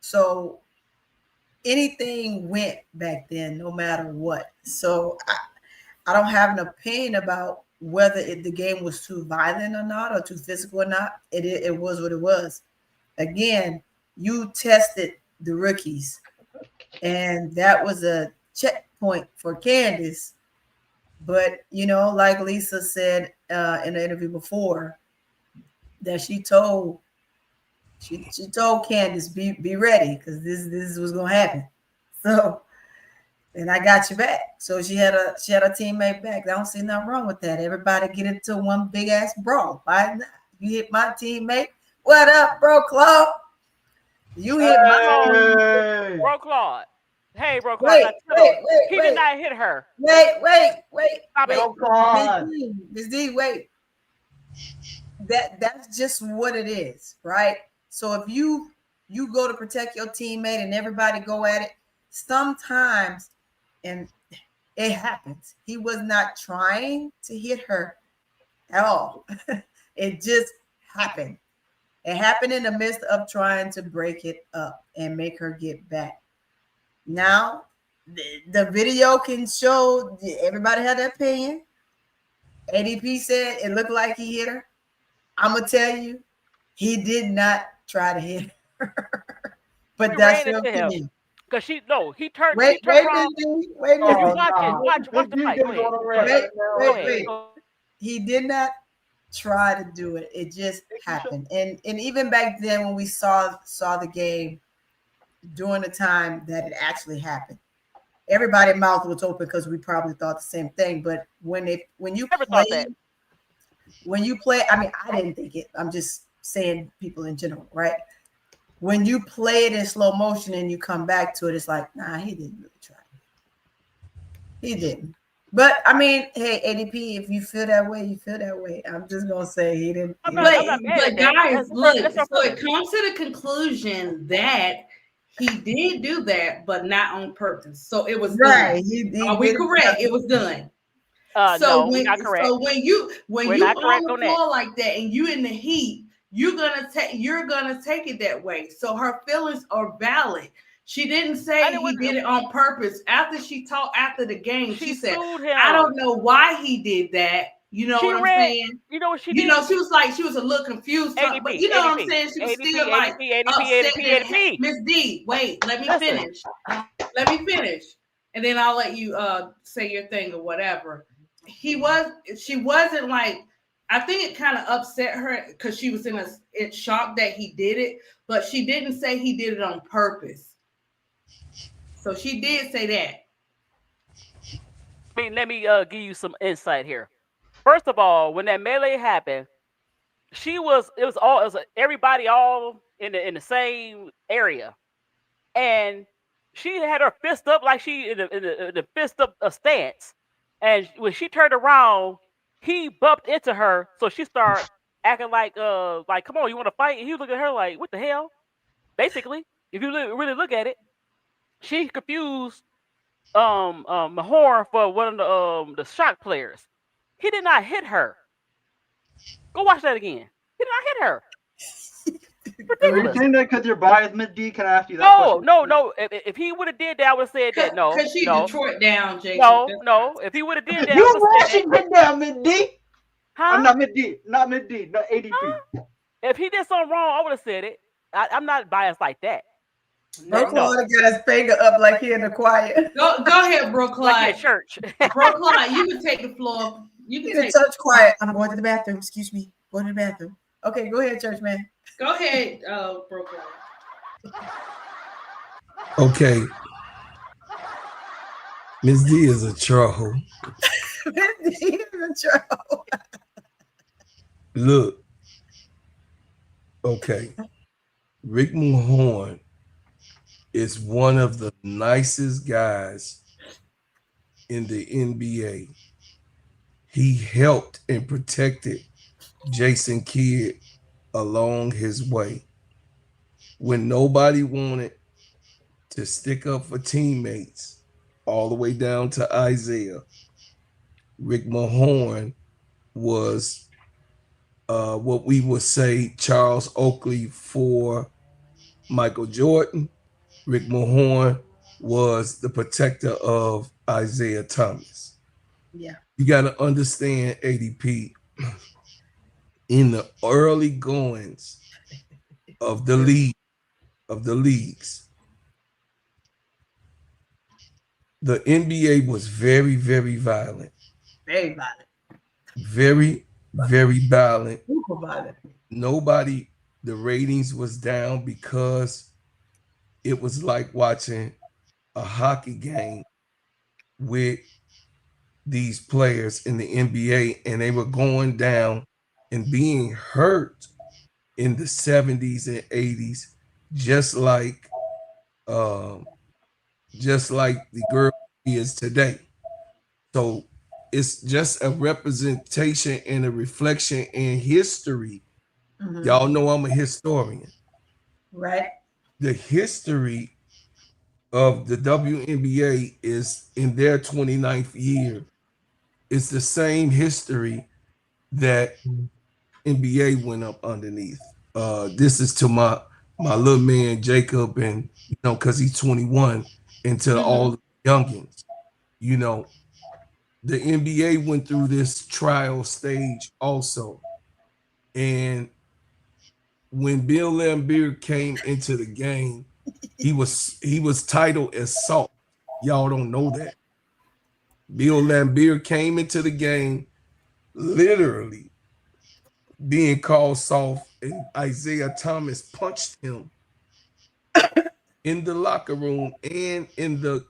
So anything went back then, no matter what. So I don't have an opinion about whether the game was too violent or not, or too physical or not. It was what it was. Again, you tested the rookies, and that was a checkpoint for Candace. But like Lisa said in the interview before, that she told Candace, be ready, because this was gonna happen. So, and I got you back. So she had a teammate back. I don't see nothing wrong with that. Everybody get into one big ass brawl. Why not? You hit my teammate. What up, bro, Claude? You hit my bro, Claude. Hey, bro, Claude. Wait. He did not hit her. Wait. Bro, Claude. Ms. D, wait. That's just what it is, right? So if you go to protect your teammate and everybody go at it, sometimes, and it happens, he was not trying to hit her at all. It just happened. It happened in the midst of trying to break it up and make her get back. Now, the video can show, everybody had their opinion. ADP said it looked like he hit her. I'm going to tell you, he did not try to hit her. But that's your opinion. Because he turned. Wait, around. Wait. If you watch the fight. Wait. He did not try to do it. It just happened. And even back then, when we saw the game during the time that it actually happened, everybody's mouth was open because we probably thought the same thing. But when you play, I mean, I didn't think it. I'm just saying people in general, right? When you play it in slow motion and you come back to it, it's like, nah, he didn't really try. He didn't. But I mean, hey, ADP, if you feel that way, you feel that way. I'm just gonna say he didn't. But guys, look, so it comes to the conclusion that he did do that, but not on purpose. So it was right. Done. Are we correct? It was done. So no, not correct. So when you on the floor like that and you in the heat, you're gonna take it that way. So her feelings are valid. She didn't say he did it on purpose. After she talked after the game, she said, "I don't know why he did that." You know what I'm saying? You know what she did? You know, she was a little confused, but you know what I'm saying? She was still like upset. Miss D, wait, let me finish. Let me finish, and then I'll let you say your thing or whatever. She wasn't like. I think it kind of upset her because she was in shock that he did it, but she didn't say he did it on purpose. So she did say that. I mean, let me give you some insight here. First of all, when that melee happened, it was everybody all in the same area, and she had her fist up like she in the fist up a stance, and when she turned around, he bumped into her, so she started acting like come on, you want to fight? And he was looking at her like, what the hell? Basically, if you really look at it, she confused Mahorn for one of the shot players. He did not hit her. Go watch that again. He did not hit her. Are you saying that because you're biased, Miss D? Can I ask you that question? No. If he would have did that, I would have said that. No, because she Detroit down, Jason. No. If he would have did that, you Washington down, Miss D. Huh? I'm not Miss D. Not Miss D. Not ADP. Huh? If he did something wrong, I would have said it. I'm not biased like that. Bro Clyde got his finger up like he in the choir. Go ahead, Bro Clyde. Like in church. Bro Clyde, you can take the floor. You can take church quiet. I'm going to the bathroom. Excuse me. Going to the bathroom. Okay, go ahead, church man. Go ahead, Bro Clyde. Okay. Ms. D is a troll. Ms. D is a troll. Look. Okay. Rick Mahorn is one of the nicest guys in the NBA. He helped and protected Jason Kidd along his way. When nobody wanted to stick up for teammates, all the way down to Isaiah, Rick Mahorn was what we would say Charles Oakley for Michael Jordan Rick Mahorn was the protector of Isaiah Thomas. Yeah. You got to understand, ADP, in the early goings of the leagues, the NBA was very, very violent. Very violent. Very, very violent. Super violent. Nobody, the ratings was down because it was like watching a hockey game with these players in the NBA, and they were going down and being hurt in the 70s and 80s, just like the girl is today. So it's just a representation and a reflection in history. Mm-hmm. Y'all know I'm a historian. Right. The history of the WNBA is in their 29th year. It's the same history that NBA went up underneath. This is to my little man Jacob, and because he's 21, and to all the youngins. The NBA went through this trial stage also, and when Bill Lambert came into the game, he was titled as Salt. Y'all don't know that. Bill Lambert came into the game literally being called soft, and Isaiah Thomas punched him in the locker room and in the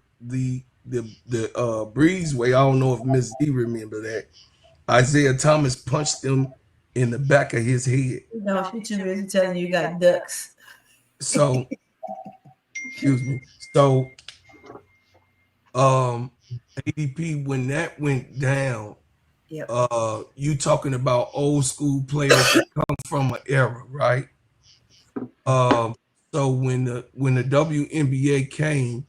breezeway. I don't know if Miss D remember that. Isaiah Thomas punched him in the back of his head. No, she too busy telling you got ducks. So, excuse me. So, ADP, when that went down, yep. You talking about old school players that come from an era, right? So when the WNBA came,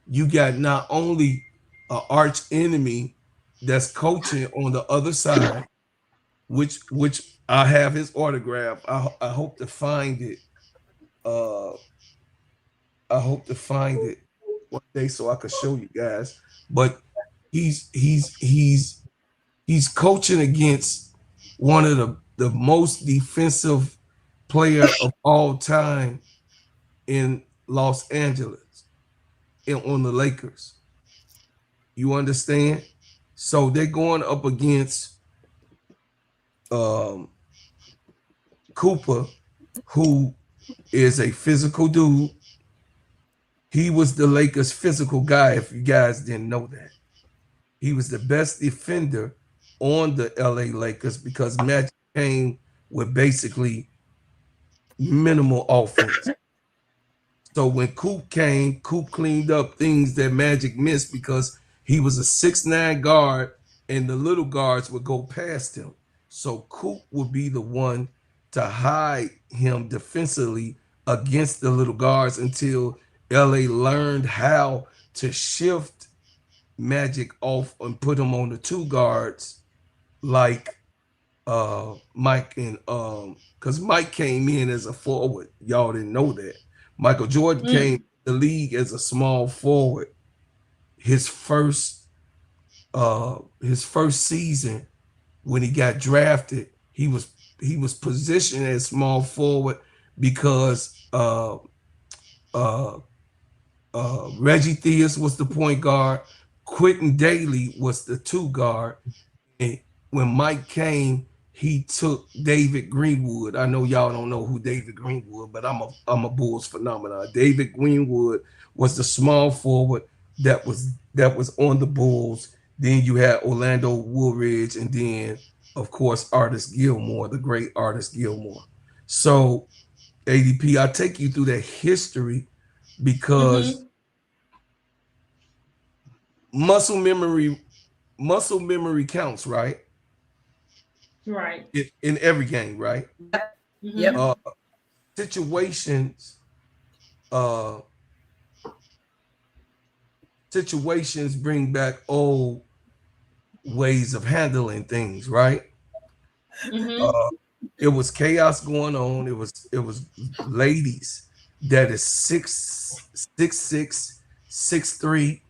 you got not only an arch enemy that's coaching on the other side, which I have his autograph. I hope to find it. I hope to find it one day so I can show you guys. But he's coaching against one of the most defensive player of all time in Los Angeles and on the Lakers. You understand? So they're going up against Cooper, who is a physical dude. He was the Lakers' physical guy, if you guys didn't know that. He was the best defender on the LA Lakers because Magic came with basically minimal offense. So when Coop came, Coop cleaned up things that Magic missed because he was a 6'9" guard and the little guards would go past him. So Coop would be the one to hide him defensively against the little guards until LA learned how to shift Magic off and put him on the two guards like Mike and because Mike came in as a forward. Y'all didn't know that. Michael Jordan came to the league as a small forward. His first season when he got drafted, he was positioned as small forward because Reggie Theus was the point guard. Quentin Daly was the two guard. And when Mike came, he took David Greenwood. I know y'all don't know who David Greenwood, but I'm a Bulls phenomenon. David Greenwood was the small forward that was on the Bulls. Then you had Orlando Woolridge, and then of course Artis Gilmore, the great Artis Gilmore. So ADP, I take you through that history because muscle memory counts, right? Right. In every game, right? Yep. Situations bring back old ways of handling things, right? It was chaos going on. It was ladies that is 6'6", 6'3",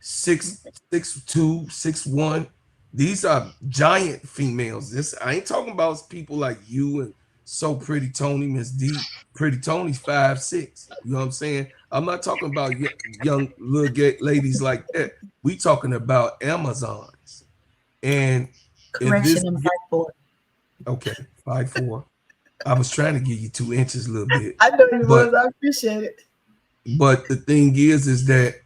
6'2", 6'1". These are giant females. I ain't talking about people like you and So Pretty Tony, Miss D. Pretty Tony's 5'6". You know what I'm saying? I'm not talking about young little gay ladies like that. We talking about Amazons. And correction, I'm 5'4". Okay, 5'4". I was trying to give you 2 inches a little bit. I know you was. I appreciate it. But the thing is that,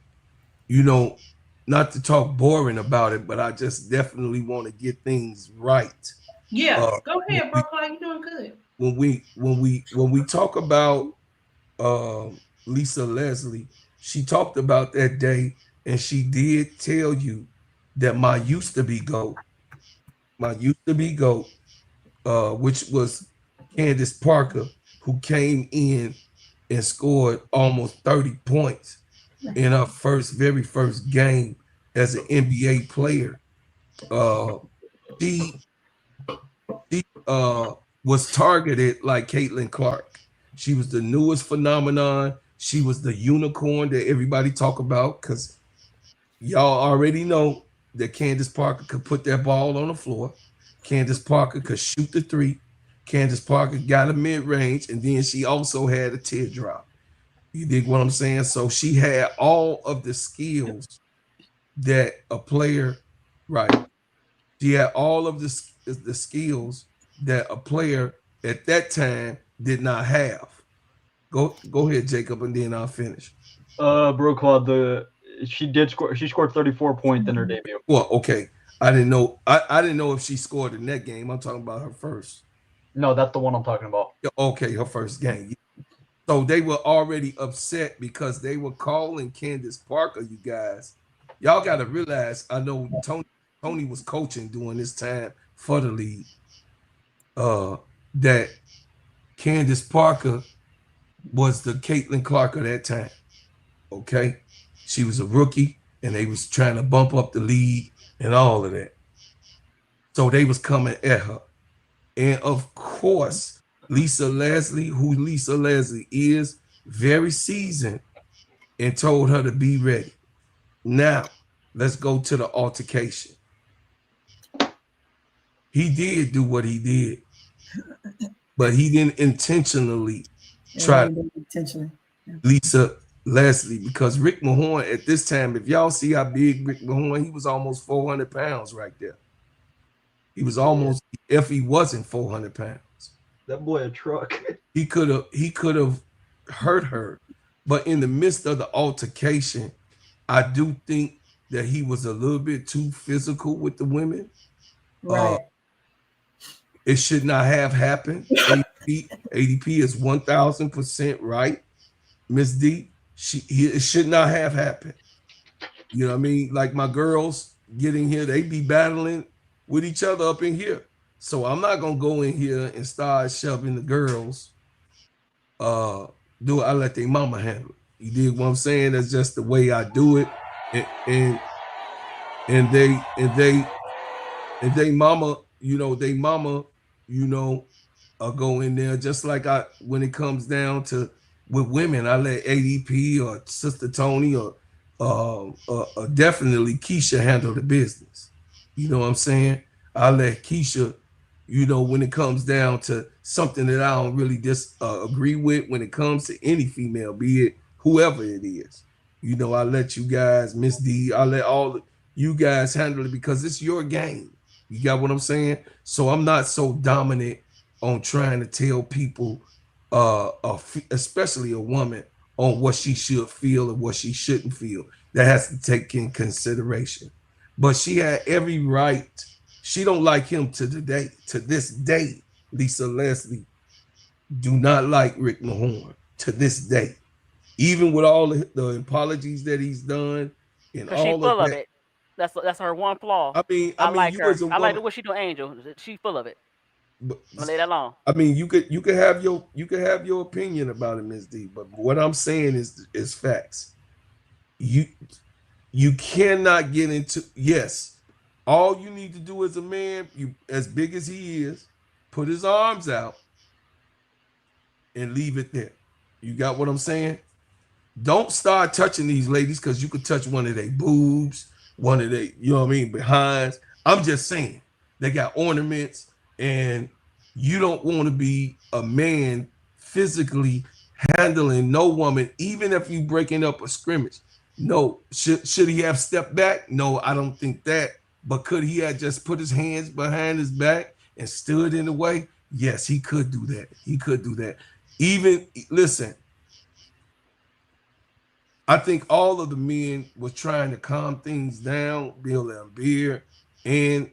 you know, not to talk boring about it, but I just definitely want to get things right. Yeah, go ahead, bro. You're doing good. When we talk about Lisa Leslie, she talked about that day, and she did tell you that my used to be GOAT, which was Candace Parker, who came in and scored almost 30 points in her very first game as an NBA player. She was targeted like Caitlin Clark. She was the newest phenomenon. She was the unicorn that everybody talk about, because y'all already know that Candace Parker could put that ball on the floor. Candace Parker could shoot the 3. Candace Parker got a mid-range, and then she also had a teardrop. You dig what I'm saying? So she had all of the skills that a player, right? She had all of the skills that a player at that time did not have. Go ahead, Jacob, and then I'll finish. Bro, Claude, she did score. She scored 34 points in her debut. Well, okay. I didn't know. I didn't know if she scored in that game. I'm talking about her first. No, that's the one I'm talking about. Okay, her first game. So they were already upset because they were calling Candace Parker. You guys, y'all got to realize. I know Tony was coaching during this time for the league. That Candace Parker was the Caitlin Clark of that time. Okay, she was a rookie, and they was trying to bump up the league and all of that. So they was coming at her, and of course, Lisa Leslie is, very seasoned, and told her to be ready. Now, let's go to the altercation. He did do what he did, but he didn't intentionally try Lisa Leslie, because Rick Mahorn at this time, if y'all see how big Rick Mahorn, he was almost 400 pounds right there. He was almost, if he wasn't 400 pounds. That boy a truck. He could have hurt her, but in the midst of the altercation, I do think that he was a little bit too physical with the women. Right. It should not have happened. ADP is 1000% right. Miss D, it should not have happened. You know what I mean? Like my girls getting here, they be battling with each other up in here. So I'm not gonna go in here and start shoving the girls. I let their mama handle it. You dig what I'm saying? That's just the way I do it. And they mama, go in there, just like when it comes down to with women, I let ADP or Sister Tony or definitely KEYSHA handle the business. You know what I'm saying? I let KEYSHA, when it comes down to something that I don't really agree with when it comes to any female, be it whoever it is. I let you guys, Miss D, I let all you guys handle it because it's your game. You got what I'm saying? So I'm not so dominant on trying to tell people, especially a woman, on what she should feel and what she shouldn't feel. That has to take in consideration. But she had every right. She don't like him to this day. Lisa Leslie do not like Rick Mahorn to this day. Even with all the apologies that he's done and all she of full that. Of it. That's her one flaw. I like her. I like the way she do Angel. She full of it. But lay that long. I mean, you could have your opinion about it, Ms. D. But what I'm saying is facts. You cannot get into, yes. All you need to do as a man, you as big as he is, put his arms out and leave it there. You got what I'm saying? Don't start touching these ladies because you could touch one of their boobs, one of their, you know what I mean, behinds. I'm just saying they got ornaments, and you don't want to be a man physically handling no woman, even if you breaking up a scrimmage. No, should he have stepped back? No, I don't think that. But could he have just put his hands behind his back and stood in the way? Yes, he could do that. He could do that. Even listen, I think all of the men were trying to calm things down. Bill Lambert and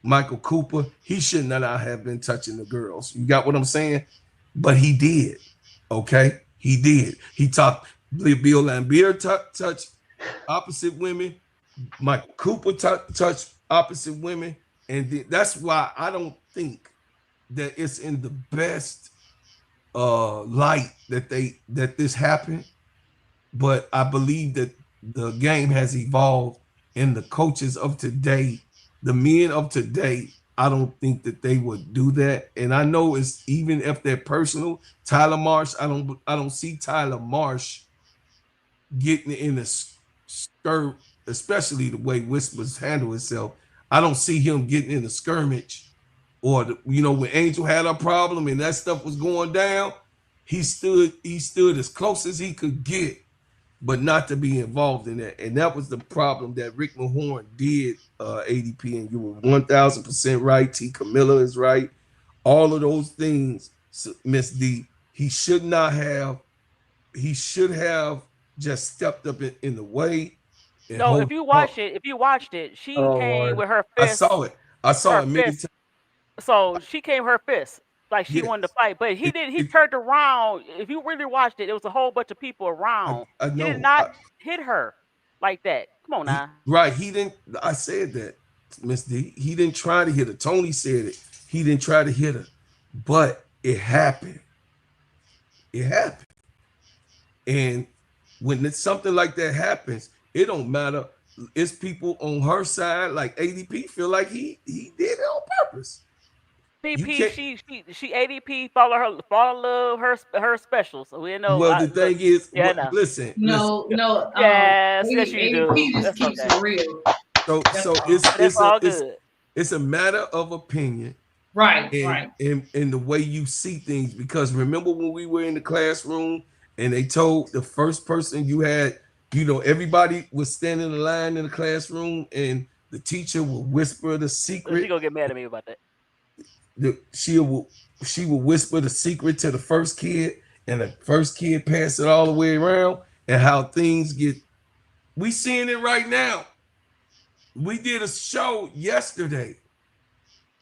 Michael Cooper. He should not have been touching the girls. You got what I'm saying? But he did. Okay, he did. He talked. Bill Lambert touched opposite women. Michael Cooper touched opposite women, and that's why I don't think that it's in the best light that this happened. But I believe that the game has evolved, and the coaches of today, the men of today, I don't think that they would do that. And I know it's, even if they're personal, Tyler Marsh, I don't see Tyler Marsh getting in the skirt, especially the way Whispers handle itself. I don't see him getting in a skirmish, or when Angel had a problem and that stuff was going down, he stood as close as he could get, but not to be involved in that. And that was the problem that Rick Mahorn did, ADP, and you were 1000% right. T. Camilla is right. All of those things, Miss D, he should have just stepped up in the way. No, if you watched it, she came with her fist. I saw it many times. So she came her fist like she wanted to fight, but he didn't. He turned around. If you really watched it, it was a whole bunch of people around. I know. He did not hit her like that. Come on now. Right. He didn't. I said that, Miss D. He didn't try to hit her. Tony said it. He didn't try to hit her, but it happened. It happened. And when something like that happens, it don't matter. It's people on her side, like ADP, feel like he did it on purpose. ADP, she ADP follow love her special, so we know. Well, the thing is, listen. No. Yes, you do. ADP just keeps it real. So it's a matter of opinion, right? And the way you see things. Because remember when we were in the classroom and they told the first person you had, everybody was standing in line in the classroom, and the teacher would whisper the secret. She gonna get mad at me about that. She will whisper the secret to the first kid, and the first kid pass it all the way around, and how things get. We seeing it right now. We did a show yesterday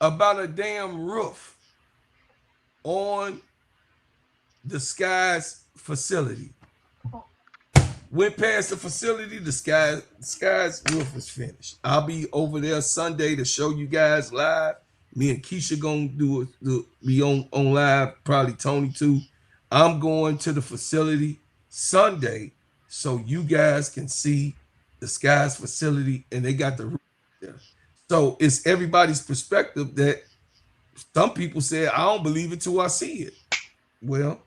about a damn roof on the Skies facility. Went past the facility, the Skies roof is finished. I'll be over there Sunday to show you guys live. Me and Keysha gonna be on live, probably Tony too. I'm going to the facility Sunday so you guys can see the Skies facility, and they got the roof there. So it's everybody's perspective that some people say, I don't believe it till I see it. Well,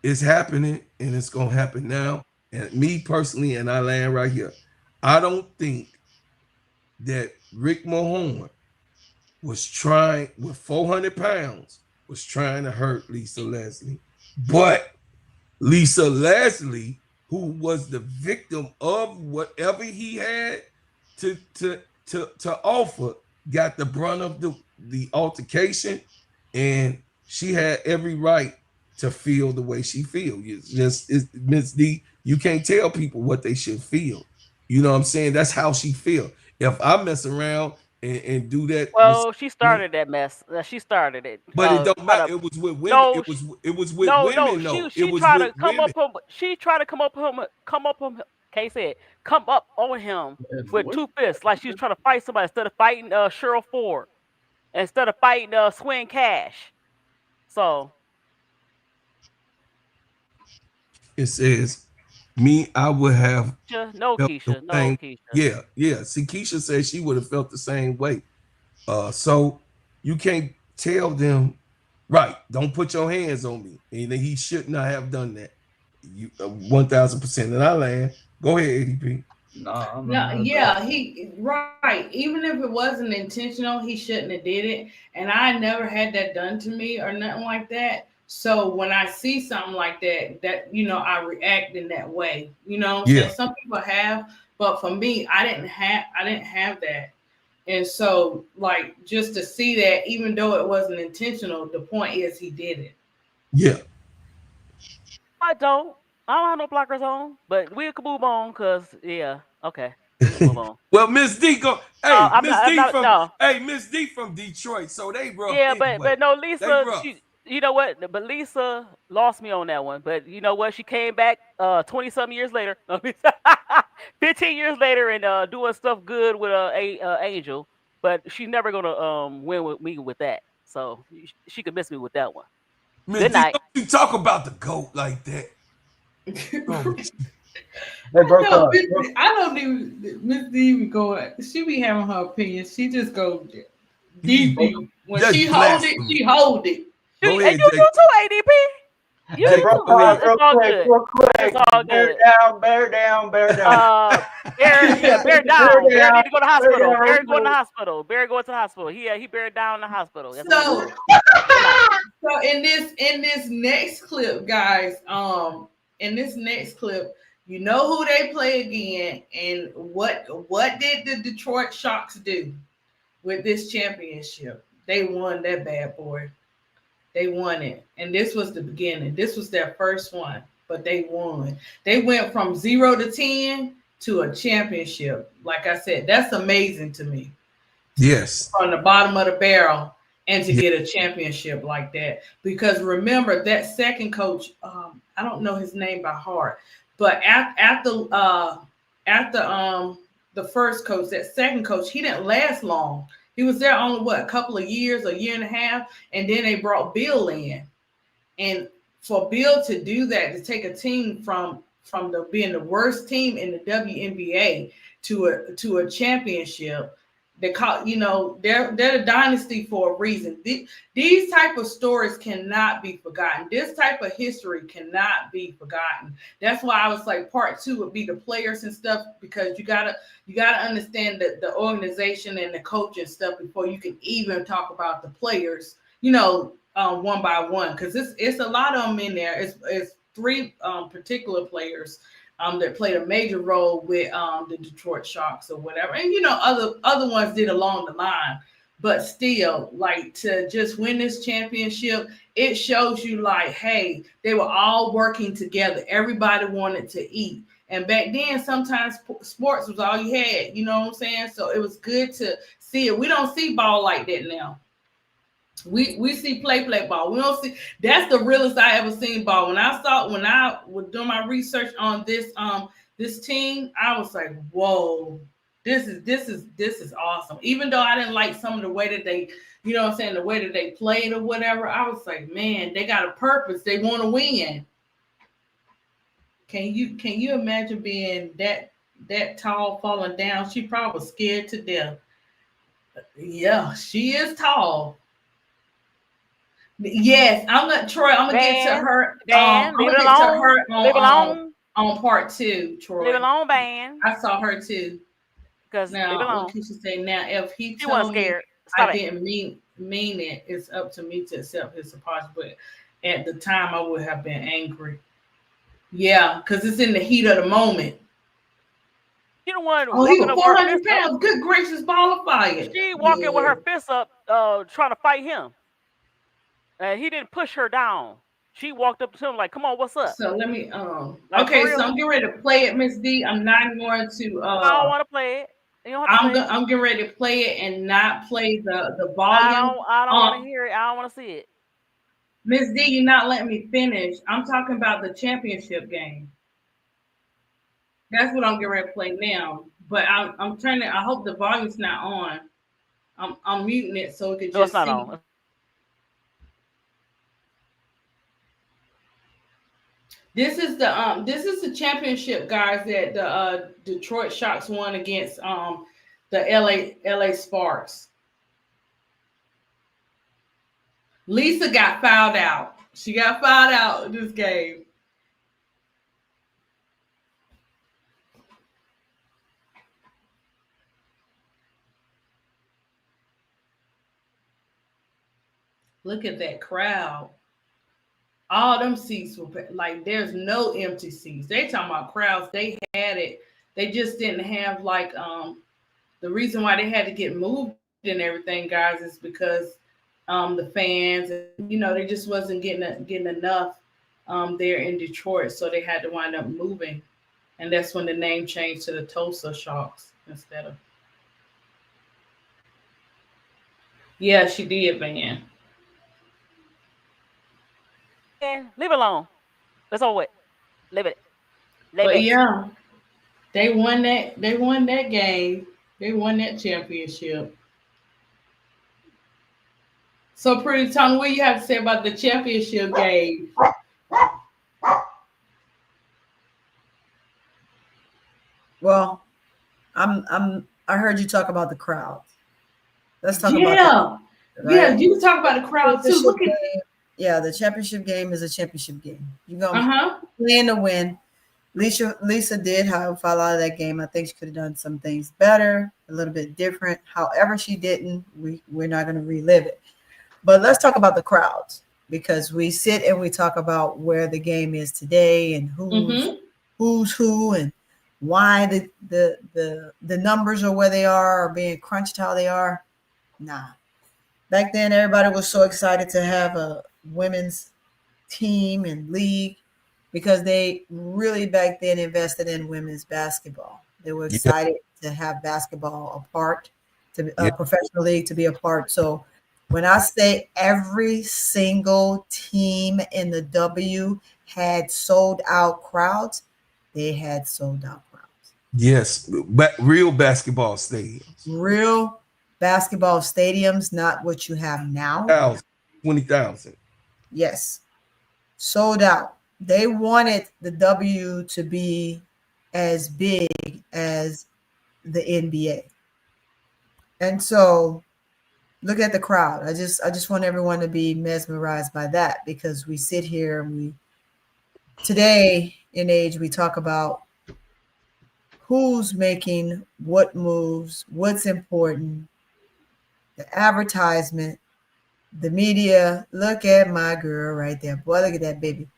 it's happening, and it's gonna happen now. And me personally, and I land right here, I don't think that Rick Mahorn was trying, with 400 pounds, was trying to hurt Lisa Leslie. But Lisa Leslie, who was the victim of whatever he had to offer, got the brunt of the altercation, and she had every right to feel the way she feels. Miss D, you can't tell people what they should feel. You know what I'm saying? That's how she feel. If I mess around and do that. Well, she started that mess. She started it. But it don't matter. It was with women. No, it was with women. No, she tried to come up on. She tried to come up on. Kay said, come up on him with two fists, like she was trying to fight somebody instead of fighting Cheryl Ford, instead of fighting Swin Cash. So it says, me, I would have no Keysha, no Keysha. Yeah. See, Keysha said she would have felt the same way. So you can't tell them Right. Don't put your hands on me. And he should not have done that. You 1000%. And I land. Go ahead, ADP. No, yeah, he right. Even if it wasn't intentional, he shouldn't have did it. And I never had that done to me or nothing like that. So when I see something like that, I react in that way. You know what I'm saying? Some people have, but for me, I didn't have that. And so, like, just to see that, even though it wasn't intentional, the point is he did it. Yeah. I don't have no blockers on, but we can move on because okay. We can move on. Well, Miss D go. Hey, Miss D from Detroit, so they rough. Yeah, anyway. but no, Lisa. You know what? But Lisa lost me on that one. But you know what? She came back 20-something years later, 15 years later, and doing stuff good with Angel. But she's never gonna win with me with that. So she could miss me with that one. Miss D, don't you talk about the GOAT like that. I don't even Miss D even go. She be having her opinion. She just go deep. When she hold it, she hold it. Go ahead, you too, ADP. You too. It's all good. It's all good. Bear down. Bear down. Bear need to go to the hospital. Bear going to the hospital. Bear going to the hospital. He bear down in the hospital. So in this next clip, guys, in this next clip, you know who they play again, and what did the Detroit Shocks do with this championship? They won that bad boy. They won it. And this was the beginning. This was their first one, but they won. They went from 0 to 10 to a championship. Like I said, that's amazing to me. Yes. From the bottom of the barrel and to get a championship like that. Because remember, that second coach, I don't know his name by heart, but after the first coach, that second coach, he didn't last long. He was there only a couple of years, a year and a half, and then they brought Bill in. And for Bill to do that, to take a team from being the worst team in the WNBA to a championship, they call they're a dynasty for a reason. These type of stories cannot be forgotten. This type of history cannot be forgotten. That's why I was like, part 2 would be the players and stuff, because you gotta understand the organization and the coach and stuff before you can even talk about the players, one by one, because it's a lot of them in there. It's 3 particular players that played a major role with the Detroit Shocks or whatever. And, other ones did along the line. But still, like, to just win this championship, it shows you, like, hey, they were all working together. Everybody wanted to eat. And back then, sometimes sports was all you had. You know what I'm saying? So it was good to see it. We don't see ball like that now. We see play ball. We don't see. That's the realest I ever seen ball. When I was doing my research on this team, I was like, whoa, this is awesome. Even though I didn't like some of the way that they, the way that they played or whatever, I was like, man, they got a purpose. They want to win. Can you imagine being that tall, falling down? She probably was scared to death. Yeah, she is tall. Yes, I'm gonna get to her. Dan, leave it alone. On part 2, Troy. Leave it alone, Van. I saw her too. Because now, what can she say? Now, if he told me I didn't mean it, it's up to me to accept his apology. But at the time, I would have been angry. Yeah, because it's in the heat of the moment. You the one. Oh, he was 400 pounds. Good gracious, ball of fire. She walking with her fists up, trying to fight him. And he didn't push her down. She walked up to him like, "Come on, what's up?" So let me. Okay, so I'm getting ready to play it, Miss D. I'm not going to. I don't want to play it. I'm getting ready to play it and not play the volume. I don't want to hear it. I don't want to see it. Miss D, you're not letting me finish. I'm talking about the championship game. That's what I'm getting ready to play now. But I'm turning. I hope the volume's not on. I'm muting it so it can just. No, it's not on. This is the championship, guys, that the Detroit Shocks won against the LA Sparks. Lisa got fouled out. She got fouled out in this game. Look at that crowd. All them seats were like, there's no empty seats. They talking about crowds. They had it. They just didn't have like the reason why they had to get moved and everything, guys, is because the fans, they just wasn't getting enough there in Detroit, so they had to wind up moving, and that's when the name changed to the Tulsa Sharks instead of. Yeah, she did, man. Yeah, leave it alone. That's all. What? Leave it. But yeah, they won that. They won that game. They won that championship. So, Pretty Tony, what you have to say about the championship game? Well, I heard you talk about the crowd. Let's talk about that. Right? Yeah, you can talk about the crowd too. Look at the championship game is a championship game. You're gonna plan to win. Lisa did, however, fall out of that game. I think she could have done some things better, a little bit different. However, she didn't. We're not going to relive it. But let's talk about the crowds, because we sit and we talk about where the game is today and who's who and why the numbers are where they are or being crunched how they are. Nah. Back then, everybody was so excited to have a women's team and league because they really back then invested in women's basketball. They were excited to have basketball a part, to a professional league to be a part. So when I say every single team in the W had sold out crowds, they had sold out crowds. Yes, but real basketball stadiums. Real basketball stadiums, not what you have now. 20,000. Yes, sold out. They wanted the W to be as big as the NBA. And so look at the crowd. I just want everyone to be mesmerized by that, because we sit here and today in age, we talk about who's making what moves, what's important, the advertisement, the media. Look at my girl right there. Boy, look at that baby.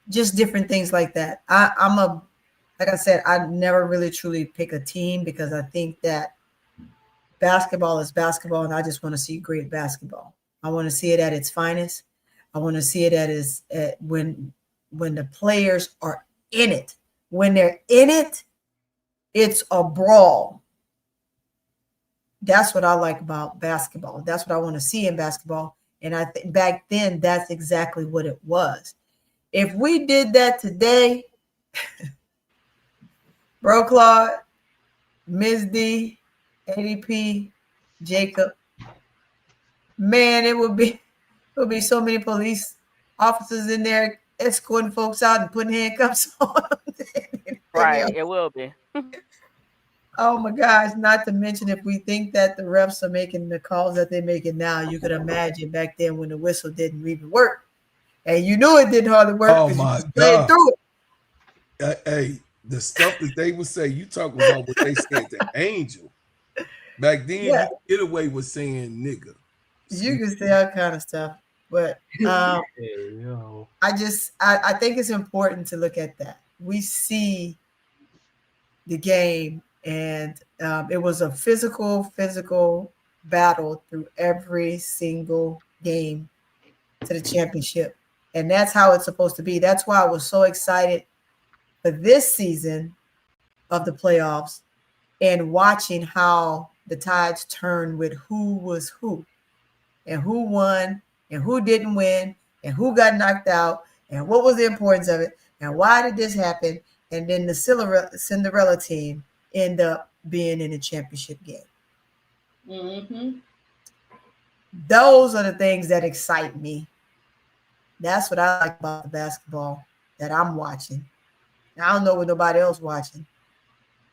Just different things like that. Like I said, I never really truly pick a team, because I think that basketball is basketball, and I just want to see great basketball. I want to see it at its finest. I want to see it when the players are in it. When they're in it, it's a brawl. That's what I like about basketball. That's what I want to see in basketball. And I think back then, that's exactly what it was. If we did that today, Bro Claude, Ms. D, ADP, Jacob, man, it would be so many police officers in there escorting folks out and putting handcuffs on them. Right, it will be. Oh my gosh, not to mention if we think that the refs are making the calls that they're making now, you could imagine back then when the whistle didn't even work. And you knew it didn't hardly work because you just played through it. Hey, the stuff that they would say, you talking about what they said to Angel. Back then, you could get away with saying nigga. You can say all kind of stuff. But I think it's important to look at that. We see the game, and it was a physical battle through every single game to the championship. And that's how it's supposed to be. That's why I was so excited for this season of the playoffs and watching how the tides turned with who was who and who won and who didn't win and who got knocked out and what was the importance of it and why did this happen. And then the Cinderella team end up being in the championship game. Mm-hmm. Those are the things that excite me. That's what I like about the basketball that I'm watching. I don't know what nobody else watching.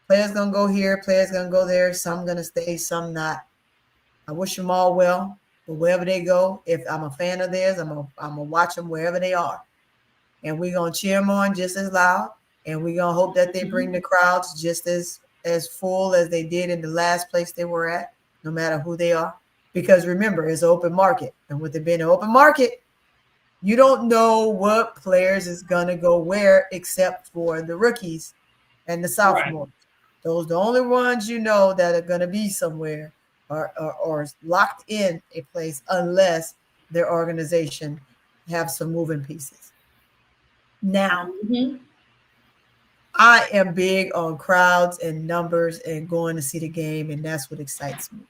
Players gonna go here, players gonna go there. Some gonna stay, some not. I wish them all well. but wherever they go, if I'm a fan of theirs, I'm gonna watch them wherever they are, and we're gonna cheer them on just as loud, and we're gonna hope that they bring the crowds just as full as they did in the last place they were at, no matter who they are. Because remember, it's an open market, and with it being an open market, you don't know what players is gonna go where except for the rookies and the sophomores. Right. Those are the only ones you know that are gonna be somewhere or locked in a place unless their organization have some moving pieces. Now, I am big on crowds and numbers and going to see the game, and that's what excites me.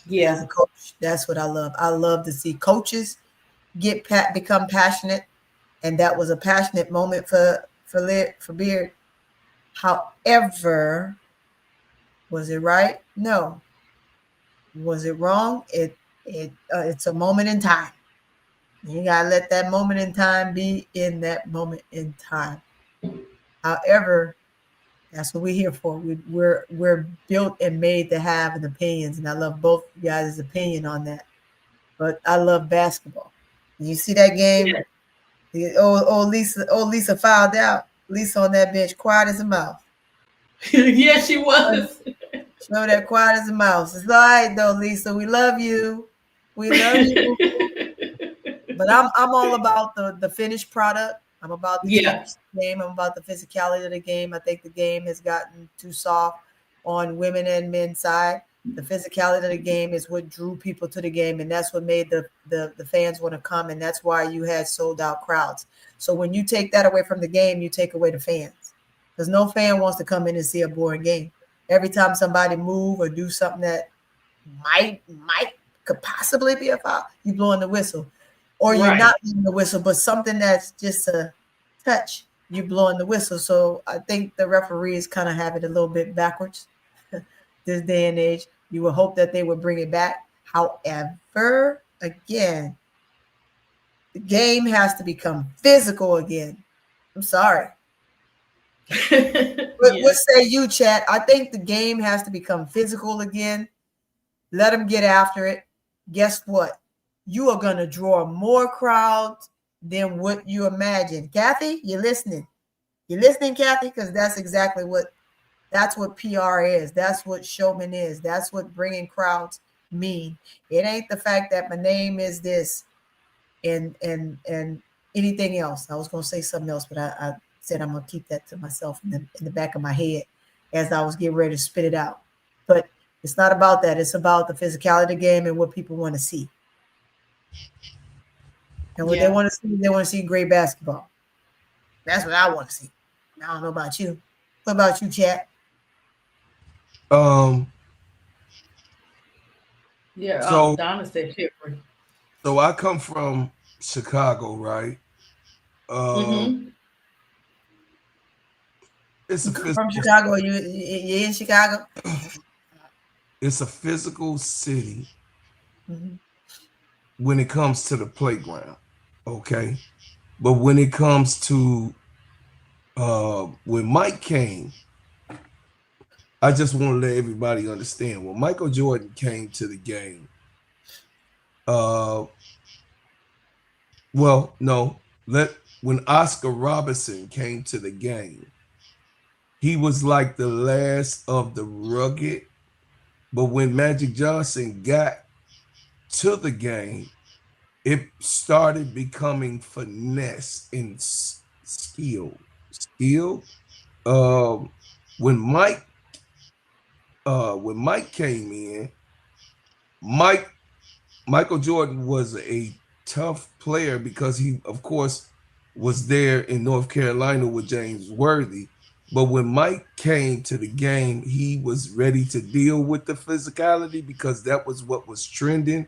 Yeah, as a coach, that's what I love. I love to see coaches become passionate, and that was a passionate moment for Beard. However, was it right? No. Was it wrong? It's a moment in time. You gotta let that moment in time be in that moment in time. However, that's what we're here for. We're built and made to have an opinions, and I love both you guys' opinion on that. But I love basketball. You see that game? Yeah. Lisa fouled out. Lisa on that bench, quiet as a mouse. Yeah, she was. Show that quiet as a mouse. It's all right though, Lisa. We love you. We love you. But I'm all about the finished product. I'm about the game. I'm about the physicality of the game. I think the game has gotten too soft on women and men's side. The physicality of the game is what drew people to the game, and that's what made the fans want to come, and that's why you had sold out crowds. So when you take that away from the game, you take away the fans, because no fan wants to come in and see a boring game. Every time somebody move or do something that could possibly be a foul, you blowing the whistle. Or you're not blowing the whistle, but something that's just a touch, you're blowing the whistle. So I think the referees kind of have it a little bit backwards this day and age. You would hope that they would bring it back. However, again, the game has to become physical again. I'm sorry. What say you, chat? I think the game has to become physical again. Let them get after it. Guess what? You are going to draw more crowds than what you imagine. Kathy, you're listening. You're listening, Kathy? Because that's exactly what PR is. That's what showman is. That's what bringing crowds mean. It ain't the fact that my name is this and anything else. I was going to say something else, but I said I'm going to keep that to myself in the back of my head as I was getting ready to spit it out. But it's not about that. It's about the physicality of the game and what people want to see. And what they want to see great basketball. That's what I want to see. I don't know about you. What about you, chat? Donna said Chipper. So I come from Chicago, right? It's from Chicago. You in Chicago? It's a physical city when it comes to the playground, okay? But when it comes to when Mike came, I just want to let everybody understand when Michael Jordan came to the game. When Oscar Robertson came to the game, he was like the last of the rugged. But when Magic Johnson got to the game, it started becoming finesse and skill. When Mike came in, Michael Jordan was a tough player because he, of course, was there in North Carolina with James Worthy. But when Mike came to the game, he was ready to deal with the physicality because that was what was trending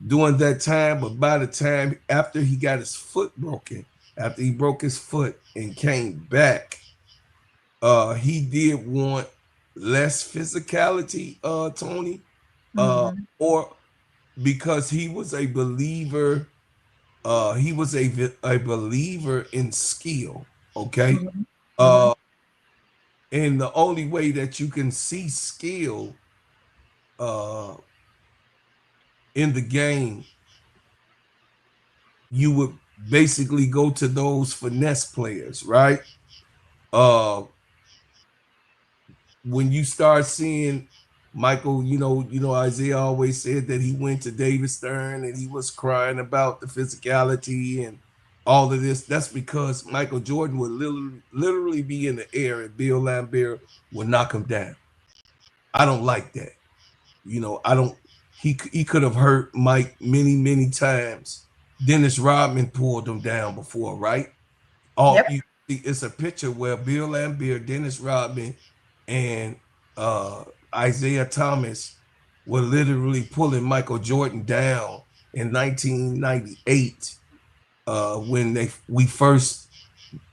during that time. But by the time after he got his foot broken, after he broke his foot and came back, he did want less physicality, Tony, or because he was a believer. He was a believer in skill. Okay. And the only way that you can see skill in the game, you would basically go to those finesse players, right? When you start seeing Michael, Isaiah always said that he went to David Stern and he was crying about the physicality and all of this. That's because Michael Jordan would literally be in the air and Bill Lambert would knock him down. I don't like that. He could have hurt Mike many, many times. Dennis Rodman pulled him down before, right? It's a picture where Bill Lambert, Dennis Rodman, and Isaiah Thomas were literally pulling Michael Jordan down in 1998 when we first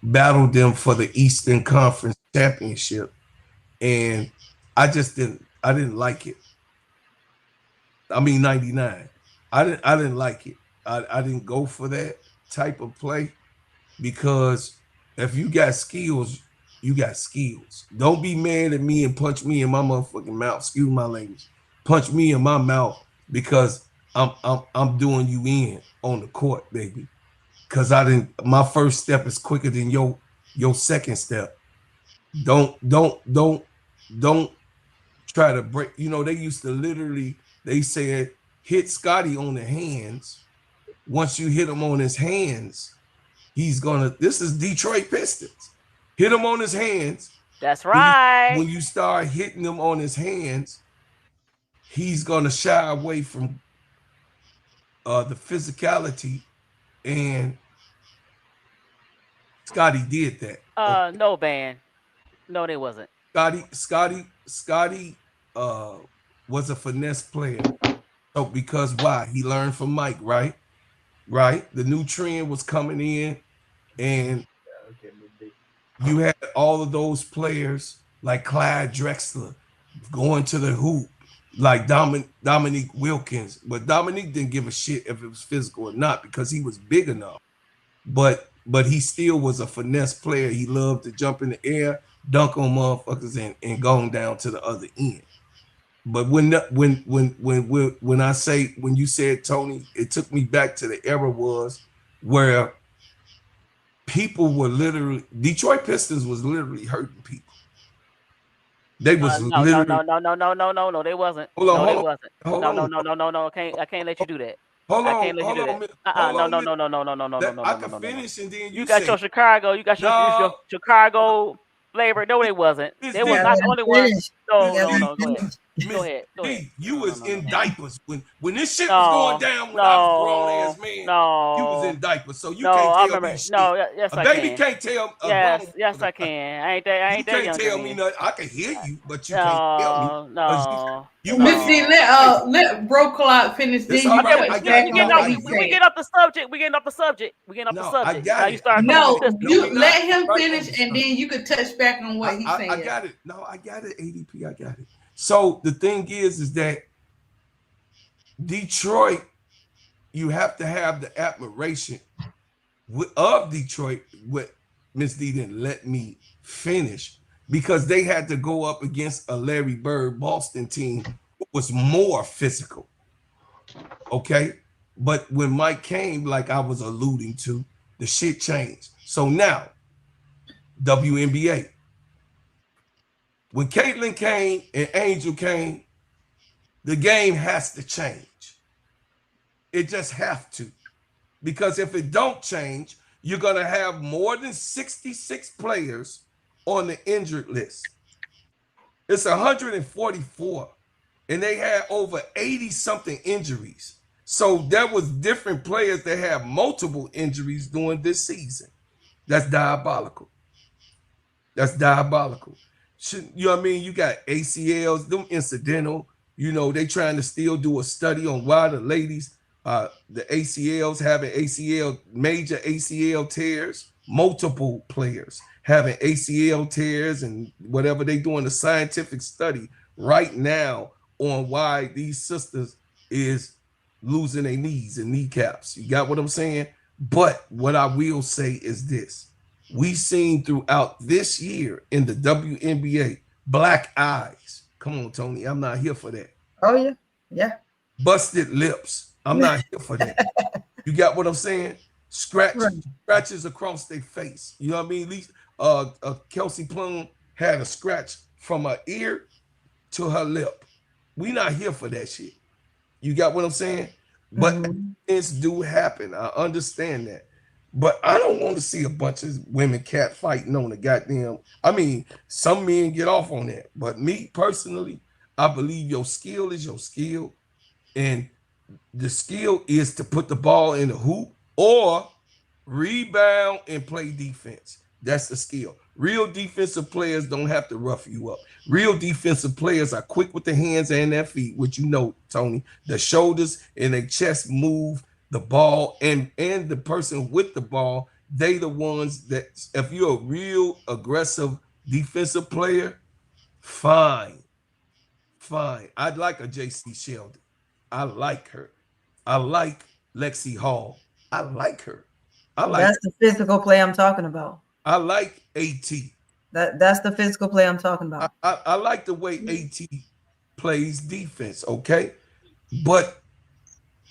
battled them for the Eastern Conference Championship, and I didn't like it. I mean 99. I didn't like it. I didn't go for that type of play because if you got skills, you got skills. Don't be mad at me and punch me in my motherfucking mouth. Excuse my language. Punch me in my mouth because I'm doing you in on the court, baby. Because my first step is quicker than your second step. Don't try to break. They used to literally, they said, hit Scotty on the hands. Once you hit him on his hands, this is Detroit Pistons. Hit him on his hands. That's right. When you start hitting him on his hands, he's gonna shy away from the physicality, and Scotty did that. Okay. No, ban. No, they wasn't. Scotty was a finesse player. So because why? He learned from Mike, right? Right? The new trend was coming in, and you had all of those players like Clyde Drexler going to the hoop, like Dominique Wilkins. But Dominique didn't give a shit if it was physical or not because he was big enough. But he still was a finesse player. He loved to jump in the air, dunk on motherfuckers, and going down to the other end. But when you said, Tony, it took me back to the era was where people were literally, Detroit Pistons was literally hurting people. They was no, they wasn't. Hold on, they wasn't. No. I can't let you do that. Hold on, I can't let you do that. No. I can finish and then you got your Chicago. You got your Chicago flavor. No, they wasn't. They was not the only one. No. Go ahead. You was in diapers when this shit was going down. When I was a grown ass man, you was in diapers, so you can't tell me shit. No, yes, a baby can't tell. Yes, I can. I ain't that you can't tell me nothing. I can hear you, but you can't tell me. No. Miss D, let Bro Cloud finish. Then we get up the subject. We getting up the subject. Now you start. You let him finish, and then you could touch back on what he's saying. I got it. No, I got it. ADP, I got it. So the thing is that Detroit, you have to have the admiration of Detroit. What Miss D didn't let me finish because they had to go up against a Larry Bird Boston team who was more physical. Okay, but when Mike came, like I was alluding to, the shit changed. So now, WNBA. When Caitlin came and Angel came, the game has to change. It just have to. Because if it don't change, you're going to have more than 66 players on the injured list. It's 144, and they had over 80-something injuries. So there was different players that had multiple injuries during this season. That's diabolical. You know what I mean? You got ACLs, them incidental. They trying to still do a study on why the ladies, the ACLs having major ACL tears, multiple players having ACL tears, and whatever they doing a scientific study right now on why these sisters is losing their knees and kneecaps. You got what I'm saying? But what I will say is this. We've seen throughout this year in the WNBA, black eyes. Come on, Tony. I'm not here for that. Oh, yeah. busted lips. I'm not here for that. You got what I'm saying? Scratches across their face. You know what I mean? At least Kelsey Plum had a scratch from her ear to her lip. We not here for that shit. You got what I'm saying? But things do happen. I understand that. But I don't want to see a bunch of women cat fighting on the goddamn. I mean, some men get off on that. But me personally, I believe your skill is your skill. And the skill is to put the ball in the hoop or rebound and play defense. That's the skill. Real defensive players don't have to rough you up. Real defensive players are quick with the hands and their feet, which you know, Tony. The shoulders and their chest move the ball, and the person with the ball, they the ones that, if you're a real aggressive defensive player, fine. I'd like a JC Sheldon. I like her. I like Lexi Hall. I like her. That's the physical play I'm talking about. I like AT. That's the physical play I'm talking about. I like the way AT plays defense, okay? But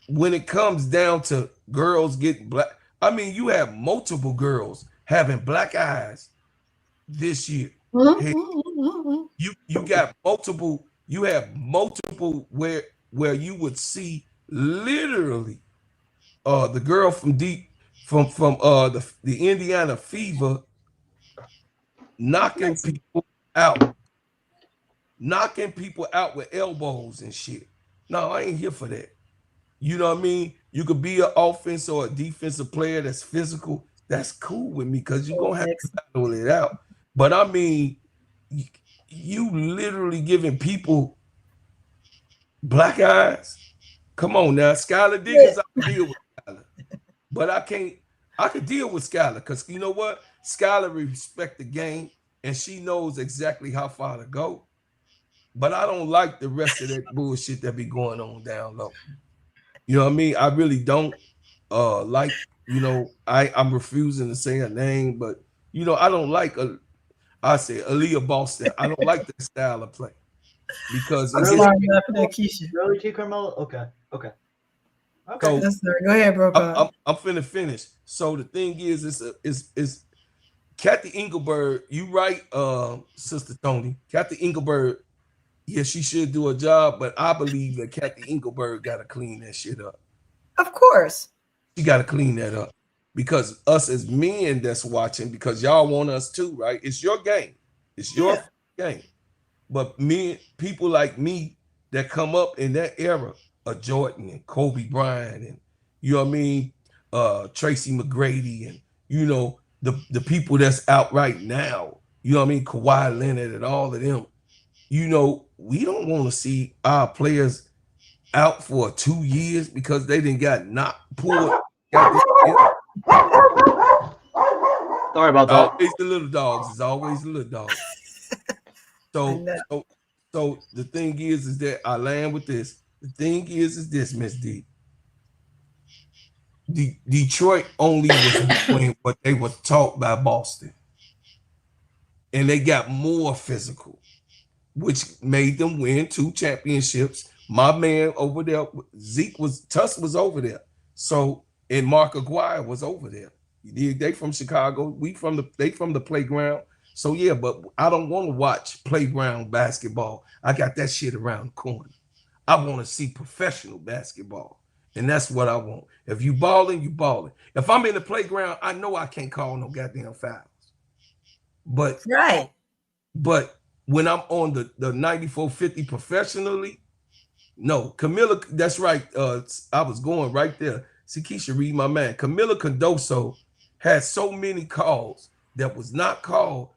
when it comes down to girls getting black, I mean, you have multiple girls having black eyes this year. Hey, you got multiple, you have multiple where you would see literally the girl from the Indiana Fever knocking people out with elbows and shit. No, I ain't here for that. You know what I mean? You could be an offense or a defensive player that's physical. That's cool with me because you're gonna have to battle it out. But I mean, you literally giving people black eyes. Come on now, Skylar Diggins, I can deal with Skylar. But I could deal with Skylar because you know what? Skylar respect the game and she knows exactly how far to go. But I don't like the rest of that bullshit that be going on down low. You know what I mean? I really don't like, you know, I'm refusing to say her name, but you know, I don't like I say Aaliyah Boston. I don't like that style of play. Because really too Carmelo? Okay. So, yes, sir. Go ahead, bro. I'm finna finish. So the thing is Kathy Engelberg, you right, Sister Tony. Kathy Engelberg, yeah, she should do a job, but I believe that Kathy Engelberg gotta clean that shit up. Of course. She gotta clean that up. Because us as men that's watching, because y'all want us too, right? It's your game. It's your game. But people like me that come up in that era of Jordan and Kobe Bryant and, you know what I mean, Tracy McGrady and, you know, the people that's out right now, you know what I mean, Kawhi Leonard and all of them, you know, we don't want to see our players out for 2 years because they didn't got pulled. Sorry about that. It's the little dogs. It's always the little dogs. So the thing is that I land with this. The thing is this, Miss D. Detroit only was doing what they were taught by Boston. And they got more physical, which made them win 2 championships. My man over there, Tuss was over there. So, and Mark Aguirre was over there. They from Chicago. They from the playground. So yeah, but I don't want to watch playground basketball. I got that shit around the corner. I want to see professional basketball. And that's what I want. If you balling, you balling. If I'm in the playground, I know I can't call no goddamn fouls. But when I'm on the 94-50 professionally, no, Camilla, that's right. I was going right there. See, KEYSHA, read my man. Camilla Condoso had so many calls that was not called.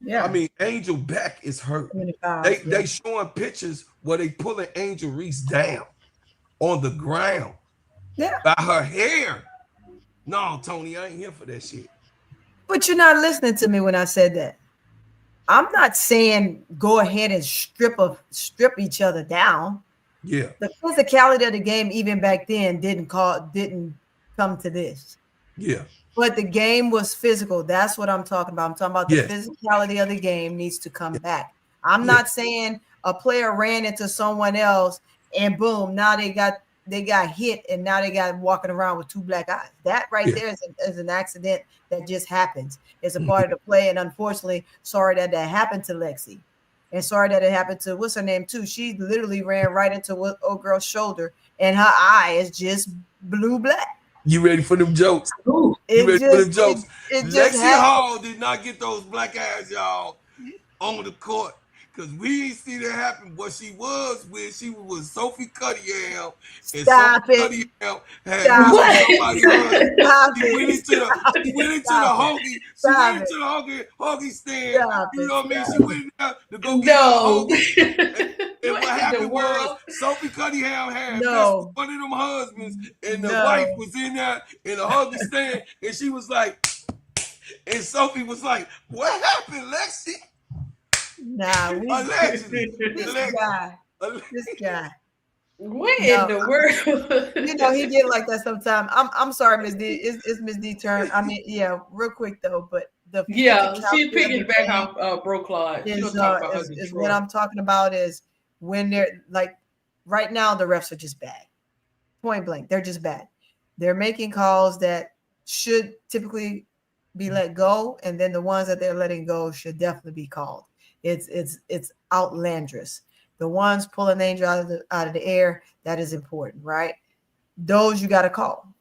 Yeah, I mean, Angel Beck is hurt. They showing pictures where they pulling Angel Reese down on the ground by her hair. No, Tony, I ain't here for that shit. But you're not listening to me when I said that. I'm not saying go ahead and strip each other down. Yeah. The physicality of the game, even back then, didn't come to this. Yeah. But the game was physical. That's what I'm talking about. I'm talking about the physicality of the game needs to come back. I'm not saying a player ran into someone else and boom, now they got hit, and now they got walking around with 2 black eyes. That right there is an accident that just happens. It's a part of the play, and unfortunately, sorry that happened to Lexi, and sorry that it happened to what's her name too. She literally ran right into old girl's shoulder, and her eye is just blue black. You ready for them jokes? Ooh, you ready for them jokes? It Lexi Hall did not get those black eyes, y'all, on the court. Because we ain't see that happen. What she was with, she was with Sophie Cunningham. And Sophie Cunningham had somebody else. She went into the hoagie stand. You know what I mean? She went in there to go get a hoagie. And what happened was Sophie Cunningham had messed with one of them husbands, and the wife was in there in the hoagie stand, and she was like, and Sophie was like, "What happened, Lexi?" Nah, allegedly. This guy. What in the world? You know, he get like that sometimes. I'm sorry, Miss D. It's Miss D turn. I mean, yeah, real quick though, but she's picking back on Bro Claude. Is what I'm talking about is when they're like right now the refs are just bad. Point blank, they're just bad. They're making calls that should typically be let go, and then the ones that they're letting go should definitely be called. It's outlandish. The ones pulling the angel out of the air, that is important, right? Those you got to call.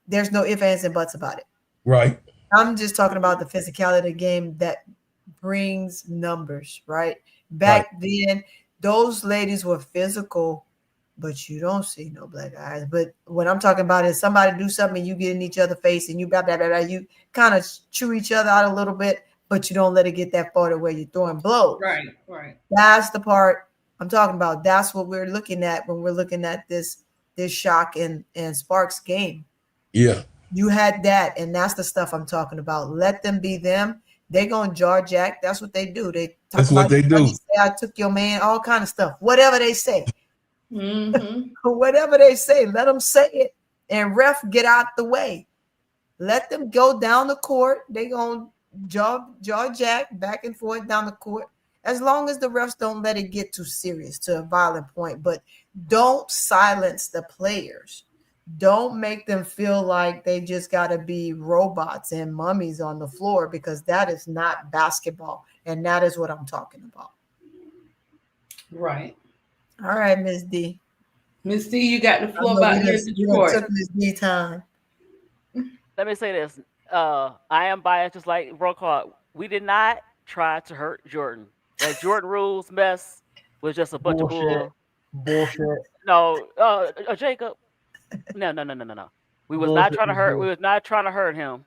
There's no ifs, ands, and buts about it. Right. I'm just talking about the physicality of the game that brings numbers, right? Back then, those ladies were physical, but you don't see no black eyes. But what I'm talking about is somebody do something, you get in each other's face, and you blah, blah, blah, blah, you kind of chew each other out a little bit, but you don't let it get that far to where you're throwing blows. Right. That's the part I'm talking about. That's what we're looking at when we're looking at this Shock and Sparks game. Yeah. You had that, and that's the stuff I'm talking about. Let them be them. They're going to jar jack. That's what they do. They talk That's what they do. Say, I took your man, all kind of stuff. Whatever they say. Mm-hmm. Whatever they say, let them say it. And ref, get out the way. Let them go down the court. They going to jaw jack back and forth down the court. As long as the refs don't let it get too serious to a violent point. But don't silence the players. Don't make them feel like they just got to be robots and mummies on the floor, because that is not basketball. And that is what I'm talking about. Right. All right, Miss D. Miss D, you got the floor about this report. Took Miss D time. Let me say this. I am biased just like Bro Claude. We did not try to hurt Jordan. That Jordan rules mess was just a bunch of bullshit. No, Jacob. No. We was not trying to hurt. We was not trying to hurt him.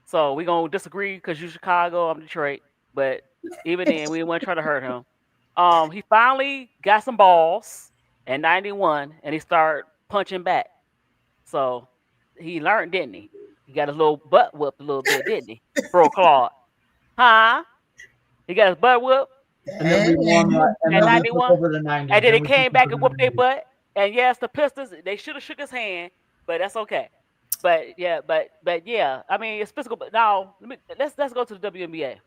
So we gonna disagree because you Chicago, I'm Detroit. But even then, we weren't trying to hurt him. He finally got some balls in '91, and he started punching back. So he learned, didn't he? He got his little butt whooped a little bit, didn't he? Bro Claude. Huh? He got his butt whooped. And then we won in '91. Over the 90s. And then he came back and whooped their butt. And yes, the Pistons, they should have shook his hand, but that's okay. But yeah, I mean, it's physical. But now let's go to the WNBA.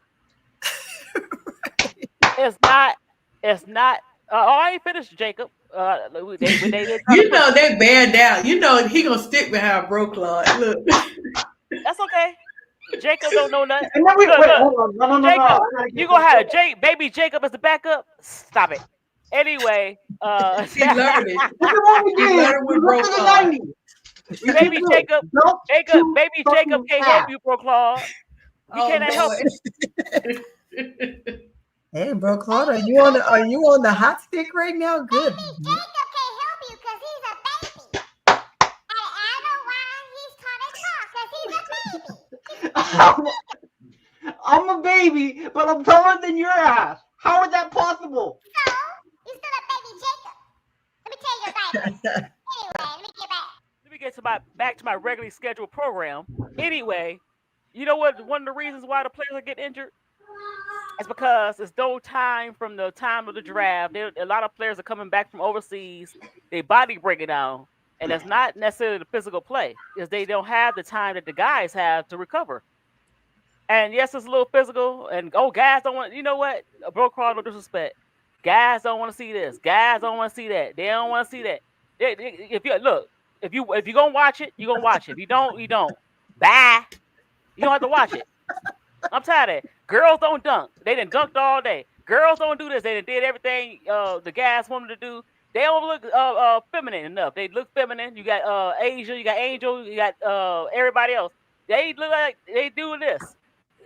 It's not. I ain't finished, Jacob. They bear down. You know he gonna stick behind Bro Claude. Look, that's okay. Jacob don't know nothing. And then no. Jacob, you gonna have baby Jacob as the backup? Stop it. Anyway, he learned it. He learned with Bro Claude. Baby Jacob can't help you, Bro Claude. You can't help it. Hey, Bro Claude, are you on the hot stick right now? Good. Baby Jacob can't help you because he's a baby. I know why he's trying to talk, because he's a baby. I'm a baby, but I'm taller than your ass. How is that possible? So, you're still a baby Jacob. Let me tell you right. Anyway, let me get back. Let me get back to my regularly scheduled program. Anyway, you know what? One of the reasons why the players are getting injured is because it's no time from the time of the draft. A lot of players are coming back from overseas. Their body breaking down, and it's not necessarily the physical play, because they don't have the time that the guys have to recover. And yes, it's a little physical. And guys don't want. You know what? Bro Claude, no disrespect. Guys don't want to see this. Guys don't want to see that. They don't want to see that. If you're gonna watch it, you're gonna watch it. If you don't, you don't. Bye. You don't have to watch it. I'm tired of it. Girls don't dunk. They done dunked all day. Girls don't do this. They done did everything the guys want them to do. They don't look feminine enough. They look feminine. You got Asia, you got Angel, you got everybody else. They look like they do this.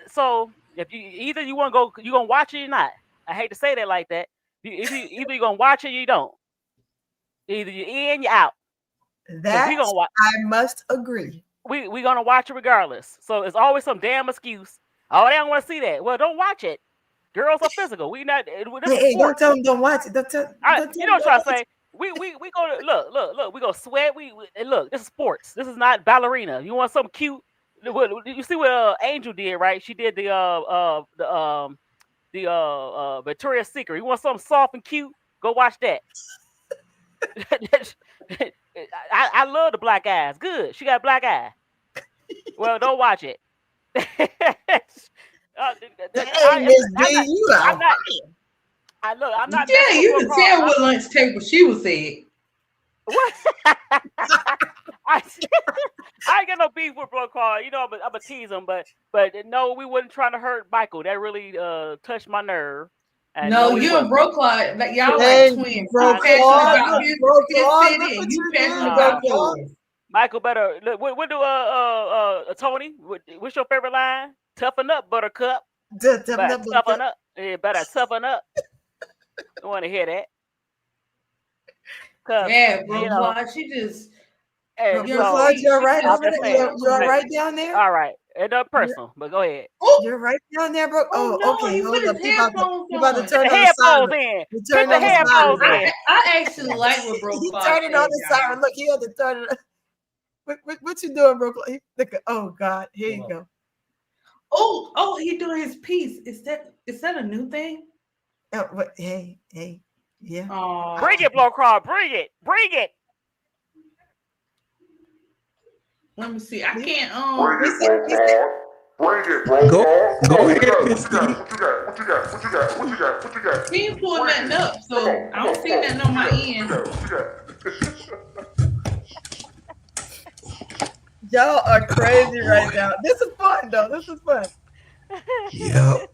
So if you you want to go, you gonna watch it or you're not. I hate to say that like that. Either you're gonna watch it or you don't. Either you're in, you're out. That I must agree. We gonna watch it regardless. So it's always some damn excuse. Oh, they don't want to see that. Well, don't watch it. Girls are physical. We not. Hey, don't tell them don't watch it. You know what I'm trying to say? We go to look. We go sweat. We look. This is sports. This is not ballerina. You want something cute? You see what Angel did, right? She did the Victoria's Secret. You want something soft and cute? Go watch that. I love the black eyes. Good. She got a black eye. Well, don't watch it. Hey, Miss D, you out. I'm not. Yeah, you can tell what lunch table she was at. What? I ain't got no beef with Bro Claude. You know, I'm a tease him, but no, we wasn't trying to hurt Michael. That really touched my nerve. And no, you and Bro Claude, y'all like twins. Bro Claude, you passionate about yours. Michael better. What do Tony? What's your favorite line? Toughen up, Buttercup. Toughen up. Yeah, better toughen up. I want to hear that. Yeah, Bro Claude, she just. You're right. You're right down there. All right, it's not personal, but go ahead. You're right down there, bro. Oh, okay. Hold up. You about to the turn on the headphones siren. in. Turn Put the headphones in. I actually like what Bro He Claude turned it on the siren. Look, he had to turn it. What you doing, bro? Look, oh God, here you go. Oh, he doing his piece. Is that a new thing? Hey, yeah. Bring it, Bro Claude. Bring it. Let me see. I can't. Bring it, bro. Go ahead, Miss D. What you got? He ain't pulling nothing up, so I don't see nothing on my end. Y'all are crazy right now. This is fun, though. This is fun. Yep.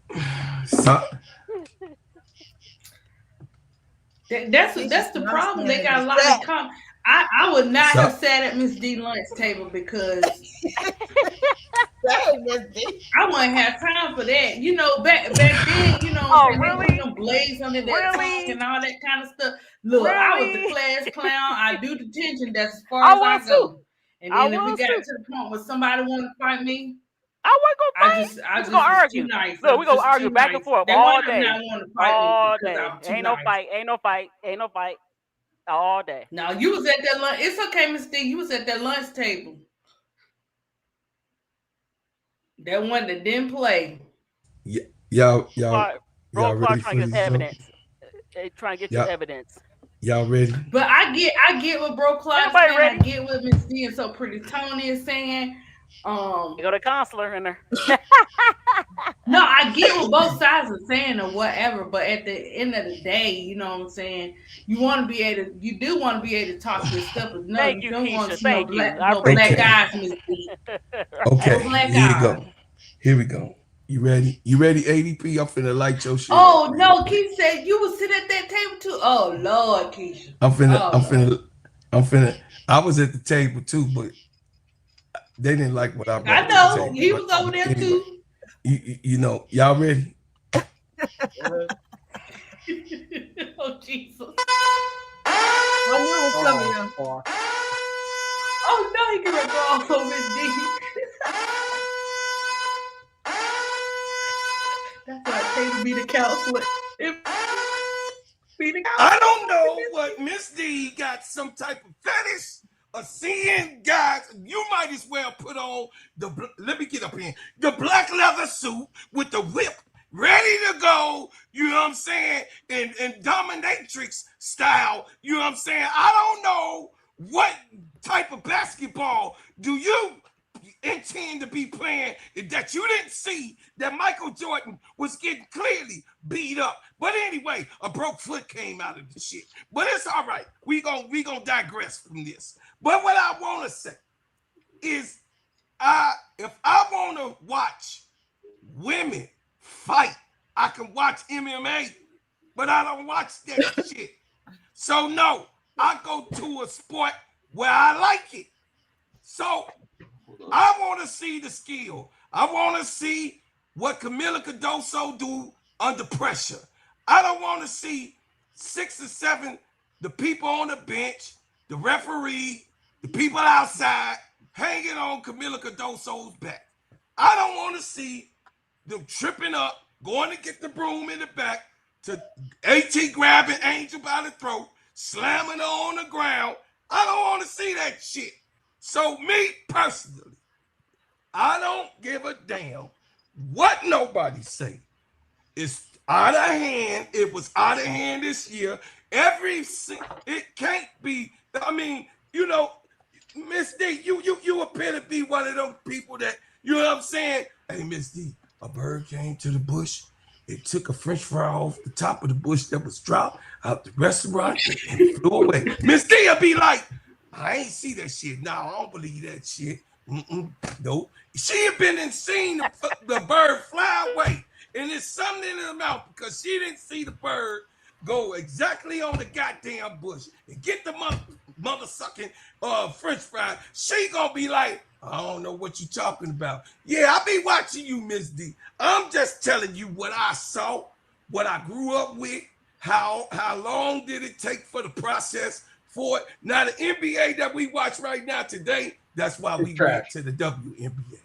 That's the problem. They got a lot of comments. I would not have sat at Miss D lunch table because I wouldn't have time for that. You know, back then, you know, really? They put them blades under that tongue and all that kind of stuff. Look, really? I was the class clown. I do detention. That's as far as I go. And then if we got to the point where somebody wanted to fight me, I wasn't gonna fight. I just gonna argue. Nice. Look, we gonna argue back and forth all day. All day. Ain't no fight. All day. No, you was at that lunch. It's okay, Miss D. You was at that lunch table. That one that didn't play. Y'all Bro, ready trying to get evidence. Trying to get you evidence. Y'all ready? But I get what Bro Claude saying. I get what Miss D and So Pretty Tony is saying. You got a counselor in there. No, I get what both sides are saying or whatever, but at the end of the day, you know what I'm saying, you do want to be able to talk this stuff. But no, you don't want to see no black guys. Okay, here we go. You ready? ADP? I'm finna light your shit. Oh no, Keisha said you would sit at that table too. Oh Lord, Keisha. I'm finna. I was at the table too, but they didn't like what I brought. I know he was over there too. You know, y'all ready? Oh Jesus! I knew it was coming. Oh no, he gonna go off over his D. That's why I paid to be the counselor. I don't know what Miss D got some type of fetish of seeing guys. You might as well put on let me get up here, the black leather suit with the whip ready to go, you know what I'm saying, in dominatrix style, you know what I'm saying. I don't know what type of basketball do you intend to be playing that you didn't see that Michael Jordan was getting clearly beat up. But anyway, a broke foot came out of the shit. But it's all right. We gonna digress from this. But what I want to say is, if I want to watch women fight, I can watch MMA, but I don't watch that shit. So no, I go to a sport where I like it. So I want to see the skill. I want to see what Camila Cardoso do under pressure. I don't want to see 6 or 7, the people on the bench, the referee, the people outside hanging on Camila Cardoso's back. I don't want to see them tripping up, going to get the broom in the back, to AT grabbing Angel by the throat, slamming her on the ground. I don't want to see that shit. So me personally, I don't give a damn what nobody say. It's out of hand. It was out of hand this year. It can't be. I mean, you know, Miss D, you appear to be one of them people that, you know what I'm saying? Hey, Miss D, a bird came to the bush. It took a French fry off the top of the bush that was dropped out the restaurant and it flew away. Miss D will be like, I ain't see that shit. No, I don't believe that shit. Nope. She had been and seen the bird fly away, and it's something in her mouth because she didn't see the bird go exactly on the goddamn bush and get the mother sucking French fry. She gonna be like, I don't know what you talking about. Yeah, I be watching you, Miss D. I'm just telling you what I saw, what I grew up with, how long did it take for the process for it. Now the NBA that we watch right now today, that's why we went to the WNBA.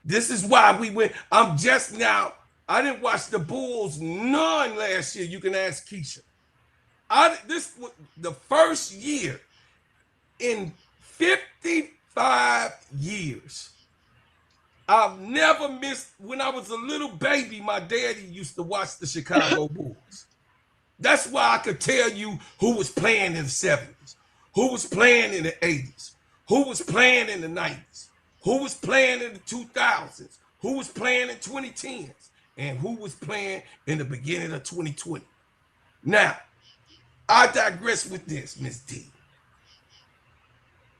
This is why we went. I didn't watch the Bulls none last year. You can ask KEYSHA. This was the first year in 55 years. I've never missed. When I was a little baby, my daddy used to watch the Chicago Bulls. That's why I could tell you who was playing in the 70s, who was playing in the 80s, who was playing in the 90s, who was playing in the 2000s, who was playing in 2010s, and who was playing in the beginning of 2020. Now, I digress with this, Miss D.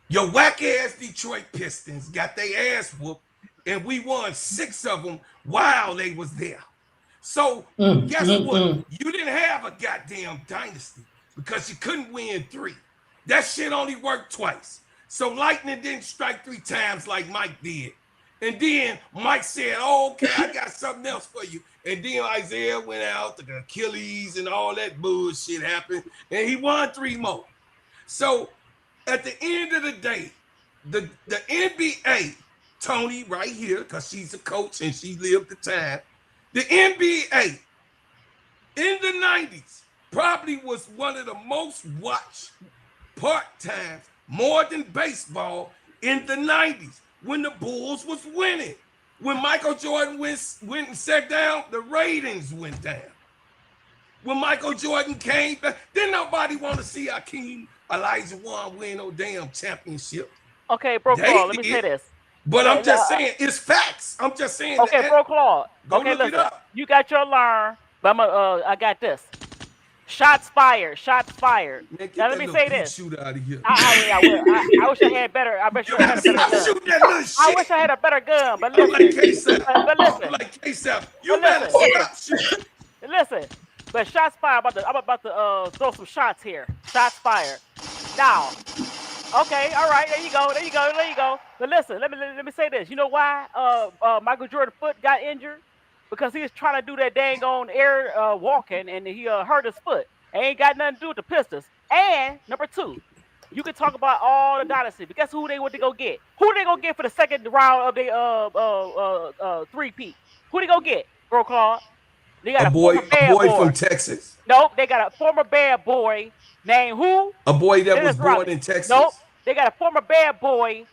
Your whack-ass Detroit Pistons got their ass whooped, and we won 6 of them while they was there. So guess what? You didn't have a goddamn dynasty because you couldn't win 3. That shit only worked twice. So lightning didn't strike 3 times like Mike did. And then Mike said, oh, okay, I got something else for you. And then Isaiah went out, the Achilles and all that bullshit happened. And he won 3 more. So at the end of the day, the NBA, Tony right here, because she's a coach and she lived the time, the NBA in the 90s probably was one of the most watched part-times, more than baseball, in the 90s when the Bulls was winning. When Michael Jordan went and sat down, the ratings went down. When Michael Jordan came back, didn't nobody want to see Hakeem Olajuwon win no damn championship. Okay, bro, Claude, let me say this. But I'm just saying, it's facts. I'm just saying. Okay, bro, Claude. Go okay, look listen. it up. You got your alarm, but I got this. Shots fired. Shots fired. Man, now let me say this. Shoot out of here. I wish I had better. I bet you I had a better gun. Shoot that little shit. I wish I had a better gun, but listen. Like KEYSHA. But listen. Like KEYSHA. You better stop. Listen. But shots fired. I'm about to throw some shots here. Shots fired. Now. Okay, all right, there you go. But listen, let me say this. You know why Michael Jordan's foot got injured? Because he was trying to do that dang on air walking and he hurt his foot. It ain't got nothing to do with the Pistons. And number 2, you can talk about all the dynasty, but guess who they went to go get? Who they gonna get for the second round of the 3-peat? Who they gonna get, bro, Claude? They got a boy from Texas. Nope, they got a former bad boy named who? A boy that was born in Texas. Nope, they got a former bad boy.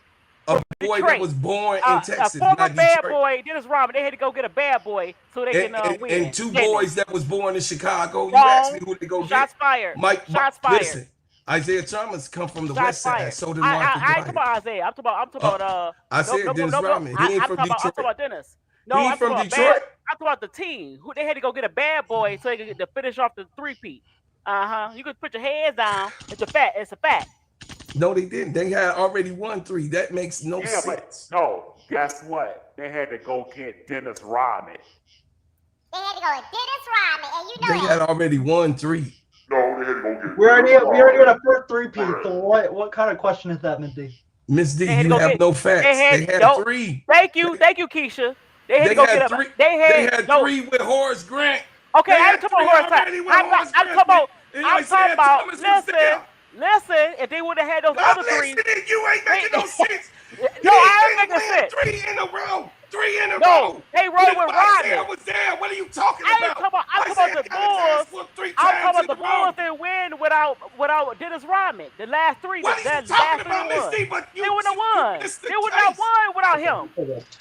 A boy that was born in Texas. A former bad boy, Dennis Rodman. They had to go get a bad boy so they can win. And 2 boys that was born in Chicago. Wrong. You asked me who they go get. Shots fired. Shots fired. Listen, Isaiah Thomas come from the Shots West Side. fired. So did I Marcus ain't talking Bryant. about Isaiah. I'm talking about I said Dennis Rodman. He ain't from I'm Detroit. talking about Dennis. No, He I'm from talking Detroit. I'm talking about the team who they had to go get a bad boy so they could get to finish off the three-peat. You could put your hands down. It's a fact. It's a fact. No, they didn't. They had already won 3. That makes no sense. No, guess what? They had to go get Dennis Rodman. They had to go with Dennis Rodman, and you know They had already won 3. No, they had to go get. We already had a first 3-peat. So what kind of question is that, Miss D? Miss D, you have no facts. They had 3. Thank you, Keysha. They had to go get 3. They had 3 with Horace Grant. Okay, I ain't talking about Horace Grant. I'm talking about. Listen. If they would have had those other 3, you ain't making no sense. No, I ain't making sense. 3 in a row. 3 in a row. No, they rolled with Rodman. I was there. What are you talking about? I'm talking about the Bulls. I'm talking about the Bulls didn't win without Dennis Rodman. The last 3. What are you talking about, Miss D? They wouldn't have won. They would not won without him.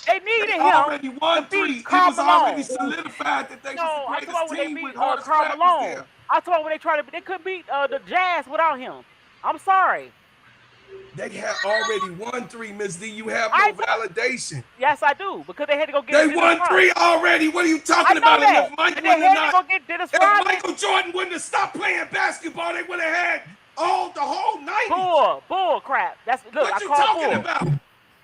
They needed him. Already won 3. It was already solidified that they was the greatest team with Horace Grant was there. I told when they couldn't beat the Jazz without him. I'm sorry. They had already won 3, Miss D. You have no validation. Yes, I do, because they had to go get. They won 3 already. What are you talking about? That. If Michael Jordan wouldn't have stopped playing basketball, they would have had the whole 90s. Bull crap. Look, what you talking about?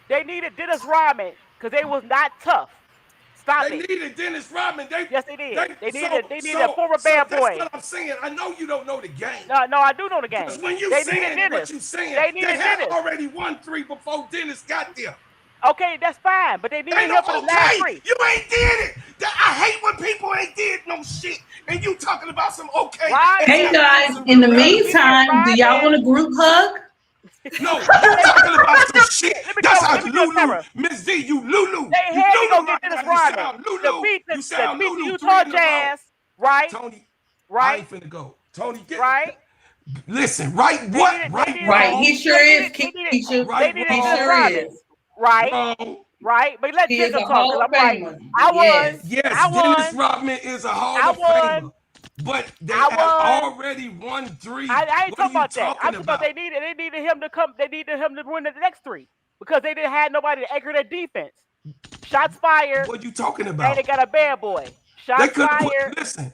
They needed Dennis Rodman because they was not tough. They needed Dennis Rodman. Yes, they did. They needed a former bad boy. That's what I'm saying. I know you don't know the game. No, I do know the game. Because when you saying what you saying, they had already won 3 before Dennis got there. Okay, that's fine, but they needed him for the last 3. You ain't did it. I hate when people ain't did no shit, and you talking about some okay. Hey guys, in the meantime, do y'all want a group hug? No, you talking about some shit. That's how Lulu, Miss D, you Lulu. They had to go get Dennis Rodman. You sound Lulu. Utah Jazz, right? Tony, right? I ain't finna go. Tony, get right. Listen, right? What? Right. He sure is. He sure is. Right. Right. But let Jacob talk. I won. Yes, Dennis Rodman is a Hall of Famer. But they have already won 3. I ain't talking about that. I'm talking about they needed him to come. They needed him to win the next 3 because they didn't have nobody to anchor their defense. Shots fired. What you talking about? And they got a bad boy. Shots fired. Listen,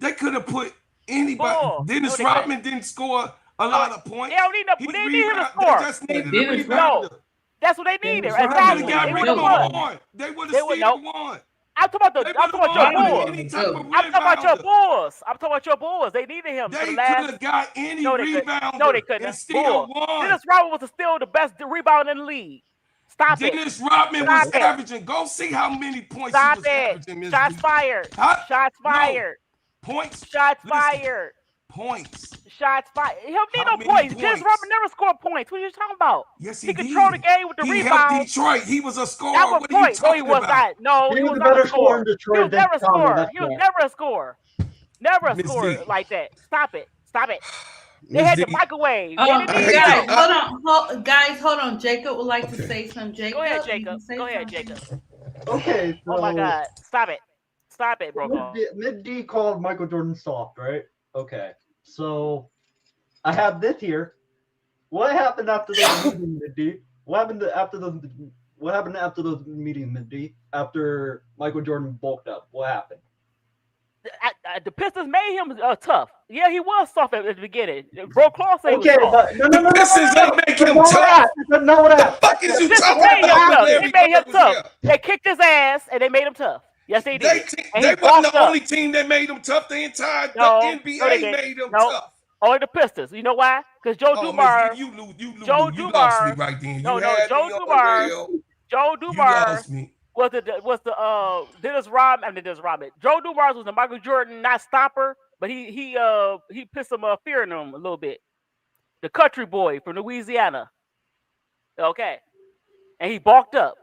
they could have put anybody. Dennis Rodman didn't score a lot of points. They don't need they need him to score. They just needed a rebounder. That's what they needed. Exactly. They would have won. They would have still won. I'm talking about your Bulls. I'm talking about your Bulls. They needed him. They could have got any rebounder. No, they couldn't. And still won. Dennis Rodman was still the best rebounder in the league. Stop it. Dennis Rodman was averaging. Go see how many points he was averaging. Shots fired. Shots fired. Points. Shots fired. Points. Shots fired. He don't need no points. Dennis Rodman never scored points. What are you talking about? Yes, he controlled the game with the rebound. He helped Detroit. He was a scorer. That was points. No, he was not. No, he was not a scorer. He was never a scorer. He was never a scorer. Never a scorer like that. Stop it. Stop it. They had the microwave. Guys, hold on. Jacob would like to say something. Jacob, go ahead, Jacob. Okay. So oh my God! Stop it, bro. Mid D called Michael Jordan soft, right? Okay. So I have this here. What happened after those meetings, Mid D? What happened after those meetings, Mid D? After Michael Jordan bulked up, what happened? The Pistons made him tough. Yeah, he was soft at the beginning. Bro Claw said okay, but the Pistons don't make him tough. No, what the fuck is you talking about? They made him tough. They kicked his ass and they made him tough. Yes, they did. They wasn't the only team that made him tough. The entire NBA made him tough. Only the Pistons. You know why? Because Joe Dumars. You lost me right then. Joe Dumars was the Dennis Rodman. Joe Dumars was the Michael Jordan not stopper, but he pissed some fear in him a little bit. The country boy from Louisiana. Okay, and he balked up.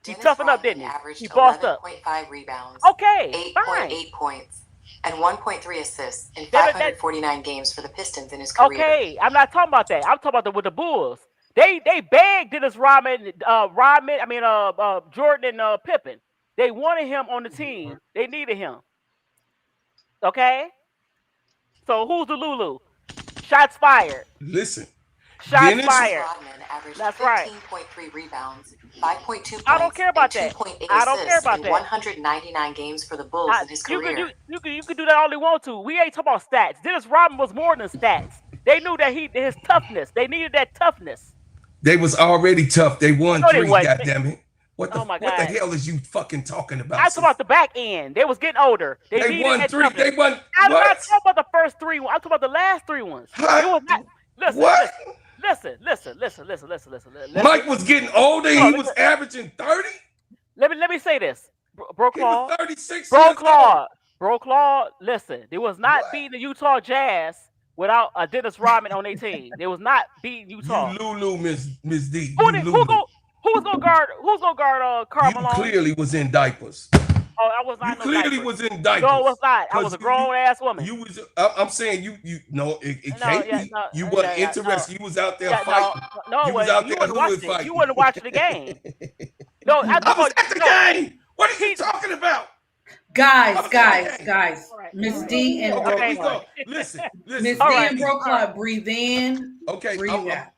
He toughened up, didn't he? He bossed up. 11.5 rebounds. Okay, 8.8 points. And 1.3 assists in 549 games for the Pistons in his career. Okay, I'm not talking about that. I'm talking about with the Bulls. They begged Dennis Rodman, Jordan and Pippen. They wanted him on the team. They needed him. Okay? So who's the Lulu? Shots fired. Listen. Shots Dennis fired. Rodman averaged That's right. 15.3 rebounds, 5.2 points, I don't care about and that. 2.8 I don't care assists about in that. 199 games for the Bulls in his You career. could do that all you want to. We ain't talking about stats. Dennis Rodman was more than stats. They knew that his toughness. They needed that toughness. They was already tough. They won No, they 3. wasn't. Goddammit. What the Oh my what the God. hell is you fucking talking about? I'm talking about the back end. They was getting older. They needed won that 3. toughness. They won. I'm What? not talking about the first 3 ones. I'm talking about the last 3 ones. Huh? It was not. Listen. What? Listen. Mike was getting older. No, He was averaging 30. Let me say this, Bro He Claude. was 36 years old. Bro Claude. Listen, they was not beating the Utah Jazz without a Dennis Rodman on their team. They was not beating Utah. You Lulu, Miss D. Who was gonna guard? Who's gonna guard? Karl You Malone? clearly was in diapers. Oh, I was not. You clearly was in diapers. No, I was not. I was a grown ass woman. You was. I'm saying you. No, it can't be. You weren't interested. You was out there fighting. No, you was out there hood fighting. You wasn't watching the game. No, I was at the game. What are you talking about? Guys. Miss D and Listen. Miss D and Bro Claude, breathe in. Okay, breathe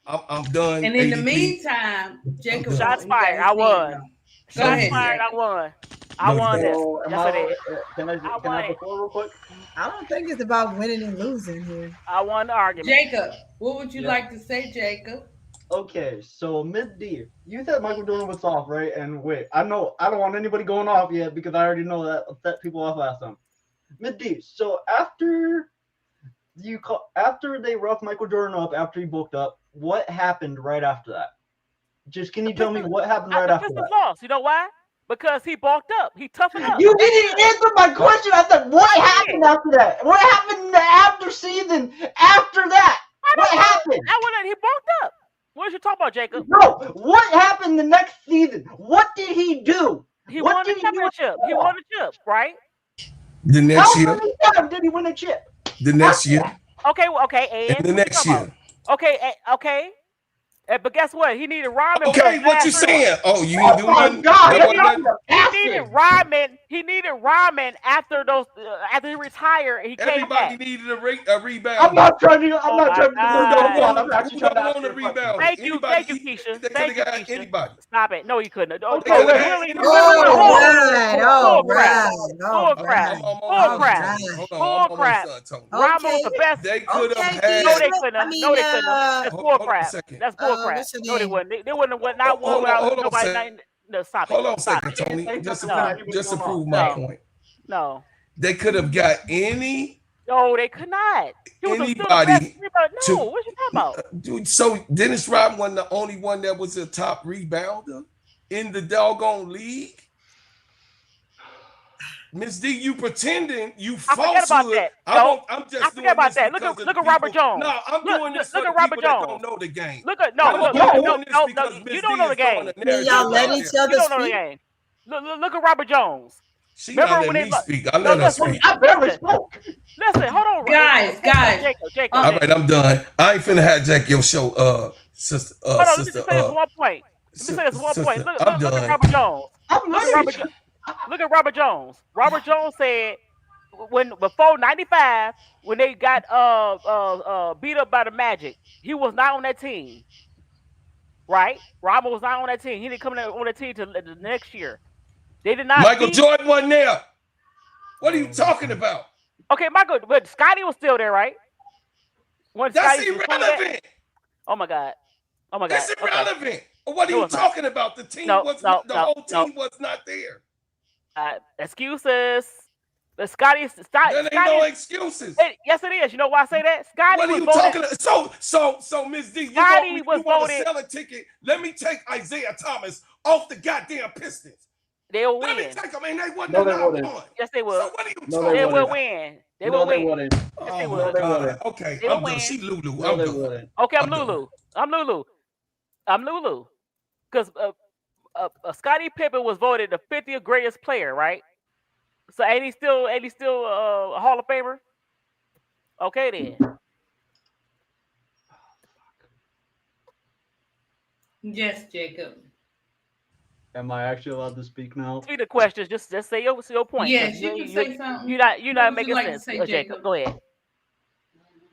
out. I'm done. And in the meantime, Jacob. Shots fired. I won. Shots fired. I won. I won this. Yes, it is. Can I have the floor real quick? I don't think it's about winning and losing here. I won the argument. Jacob, what would you like to say, Jacob? Okay, so Miss D, you said Michael Jordan was soft, right? And wait, I know I don't want anybody going off yet because I already know that set people off last time. Miss D, so after they roughed Michael Jordan up after he bulked up, what happened right after that? Just can you tell me what happened right after that? Lost. You know why? Because he bulked up. He toughened up. You didn't answer my question. I said, what happened after that? What happened in the after season after that? What happened? He bulked up. What did you talk about, Jacob? No, what happened the next season? What did he do? He won the championship. He won the chip, right? The next year. How many times did he win a chip? The next year. Okay. And the next year. Okay. But guess what? He needed Rodman. Okay, what you saying? Oh, you didn't do nothing? He needed Rodman. He needed Rodman after those. After he retired, he came back. Everybody needed a rebound. I'm not trying to. I'm not trying to. I'm actually trying to ask a rebound. Thank you, Keysha. They could have got anybody. Stop it. No, he couldn't. All right. Rodman was the best. They could have had. No, they couldn't. That's bullcrap. That's bullcrap. No, they wouldn't. They wouldn't have not won without nobody. No, stop it. Hold on a second, Tony. Just to prove my point. No. They could have got any. No, they could not. Anybody. No, what you talking about? Dude, so Dennis Rodman wasn't the only one that was a top rebounder in the doggone league. Miss D, you pretending you falsehood. I forget about that. No, I'm just I forget about that. Look at Robert Jones. No, I'm doing this for the people that don't know the game. No. You don't know the game. Y'all let each other You don't know the game. Look at Robert Jones. She not letting me speak. I let her speak. I barely spoke. Listen, hold on. Guys. Jacob. All right, I'm done. I ain't finna hijack your show, sister. Hold on, let me just say this one point. Look at Robert Jones. Look at Robert Jones. Robert Jones said before 95, when they got beat up by the Magic, he was not on that team. Right? Robert was not on that team. He didn't come on that team till the next year. They did not. Michael Jordan wasn't there. What are you talking about? Okay, Michael, but Scotty was still there, right? That's irrelevant. Oh my God. That's irrelevant. Okay. What are you talking about? The team whole team was not there. Excuses. But Scotty. There ain't no excuses. Yes, it is. You know why I say that? Scotty what are was you voted. talking about? So Ms. D, you want to sell a ticket? Let me take Isaiah Thomas off the goddamn Pistons. They'll win. Let me take them, and they wouldn't. No, they wouldn't. Yes, they will. So what are you talking about? They will win. They will win. Yes, they will. Okay, I'm done. She Lulu. I'm done. Okay, I'm Lulu. I'm Lulu. Because Scottie Pippen was voted the 50th greatest player, right? So ain't he still a Hall of Famer? Okay then. Yes, Jacob. Am I actually allowed to speak now? See the questions. Just say your point. Yes, you can say something. You're not making sense. Jacob, go ahead.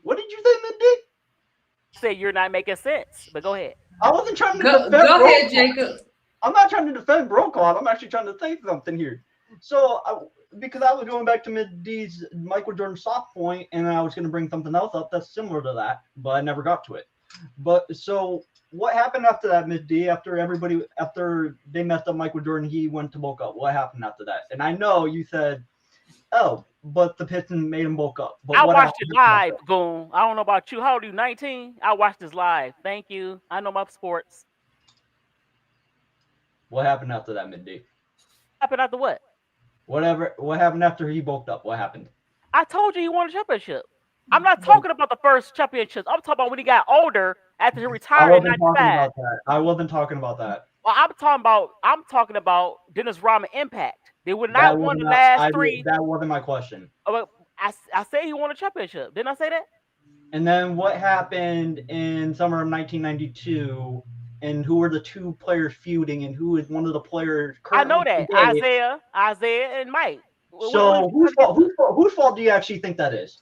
What did you say, Mindy? Say you're not making sense, but go ahead. I wasn't trying to go defend. Go ahead, Jacob. I'm not trying to defend Brokaw. I'm actually trying to say something here. So, because I was going back to Ms. D's Michael Jordan soft point, and I was going to bring something else up that's similar to that, but I never got to it. But so, what happened after that, Ms. D? After they messed up Michael Jordan, he went to bulk up. What happened after that? And I know you said, "Oh, but the Pistons made him bulk up." But I watched it live, Goon. I don't know about you. How old are you? 19? I watched this live. Thank you. I know my sports. What happened after that, Ms. D? Happened after what? What happened after he bulked up? What happened? I told you he won a championship. I'm not talking about the first championships. I'm talking about when he got older after he retired in '95. I wasn't talking about that. Well, I'm talking about Dennis Rodman impact. They would not won the last three. That wasn't my question. I say he won a championship. Didn't I say that? And then what happened in summer of 1992? And who were the two players feuding, and who is one of the players? I know that Isaiah and Mike. So whose fault do you actually think that is?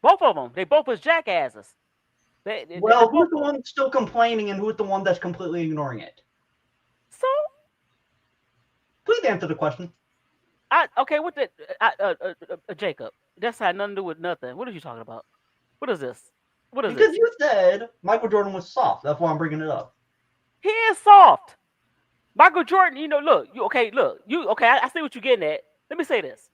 Both of them. They both was jackasses. Who's the one still complaining, and who's the one that's completely ignoring it? So, please answer the question. Jacob? That's had nothing to do with nothing. What are you talking about? What is this? Because you said Michael Jordan was soft. That's why I'm bringing it up. He is soft. Michael Jordan, look. I see what you're getting at. Let me say this.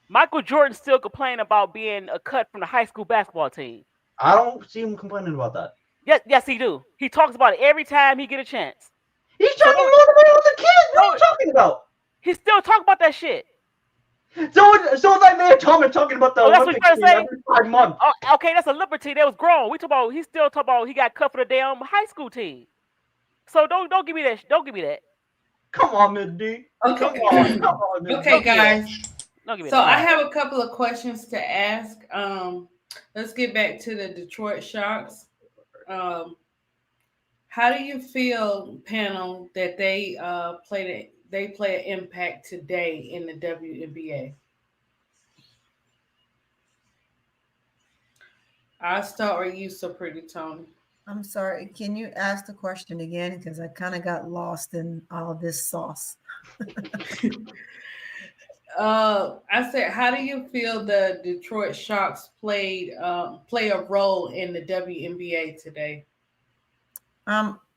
Michael Jordan still complaining about being a cut from the high school basketball team. I don't see him complaining about that. Yes, he do. He talks about it every time he get a chance. He's trying to motivate all the kids. What are you talking about? He still talking about that shit. So is like man Thomas talking about the Olympics team every 5 months. Oh, okay, that's a Liberty that was grown. He still talking about he got cut for the damn high school team. So don't give me that. Don't give me that. Come on, Ms. D. Okay, come on, Ms. Okay, D. guys. So I have a couple of questions to ask. Let's get back to the Detroit Sharks. How do you feel, panel, that they play an impact today in the WNBA? I'll start with you, so pretty Tony. I'm sorry. Can you ask the question again? Because I kind of got lost in all this sauce. I said, how do you feel the Detroit Sharks play a role in the WNBA today?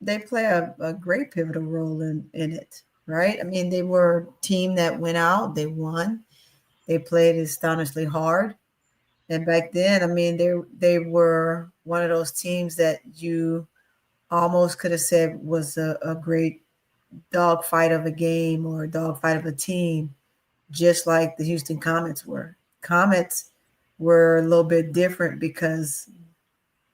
They play a great pivotal role in it, right? I mean, they were a team that went out, they won, they played astonishingly hard. And back then, I mean, they were one of those teams that you almost could have said was a great dogfight of a game or a dogfight of a team, just like the Houston Comets were. Comets were a little bit different because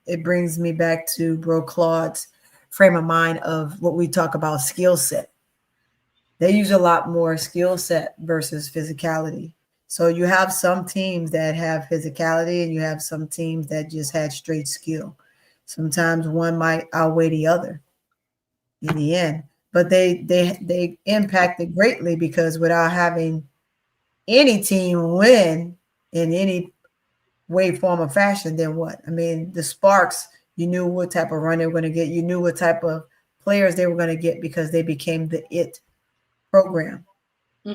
it brings me back to Bro Claude's frame of mind of what we talk about skill set. They use a lot more skill set versus physicality. So you have some teams that have physicality and you have some teams that just had straight skill. Sometimes one might outweigh the other in the end, but they impacted greatly because without having any team win in any way, form, or fashion, then what? I mean, the Sparks, you knew what type of run they were going to get. You knew what type of players they were going to get because they became the IT program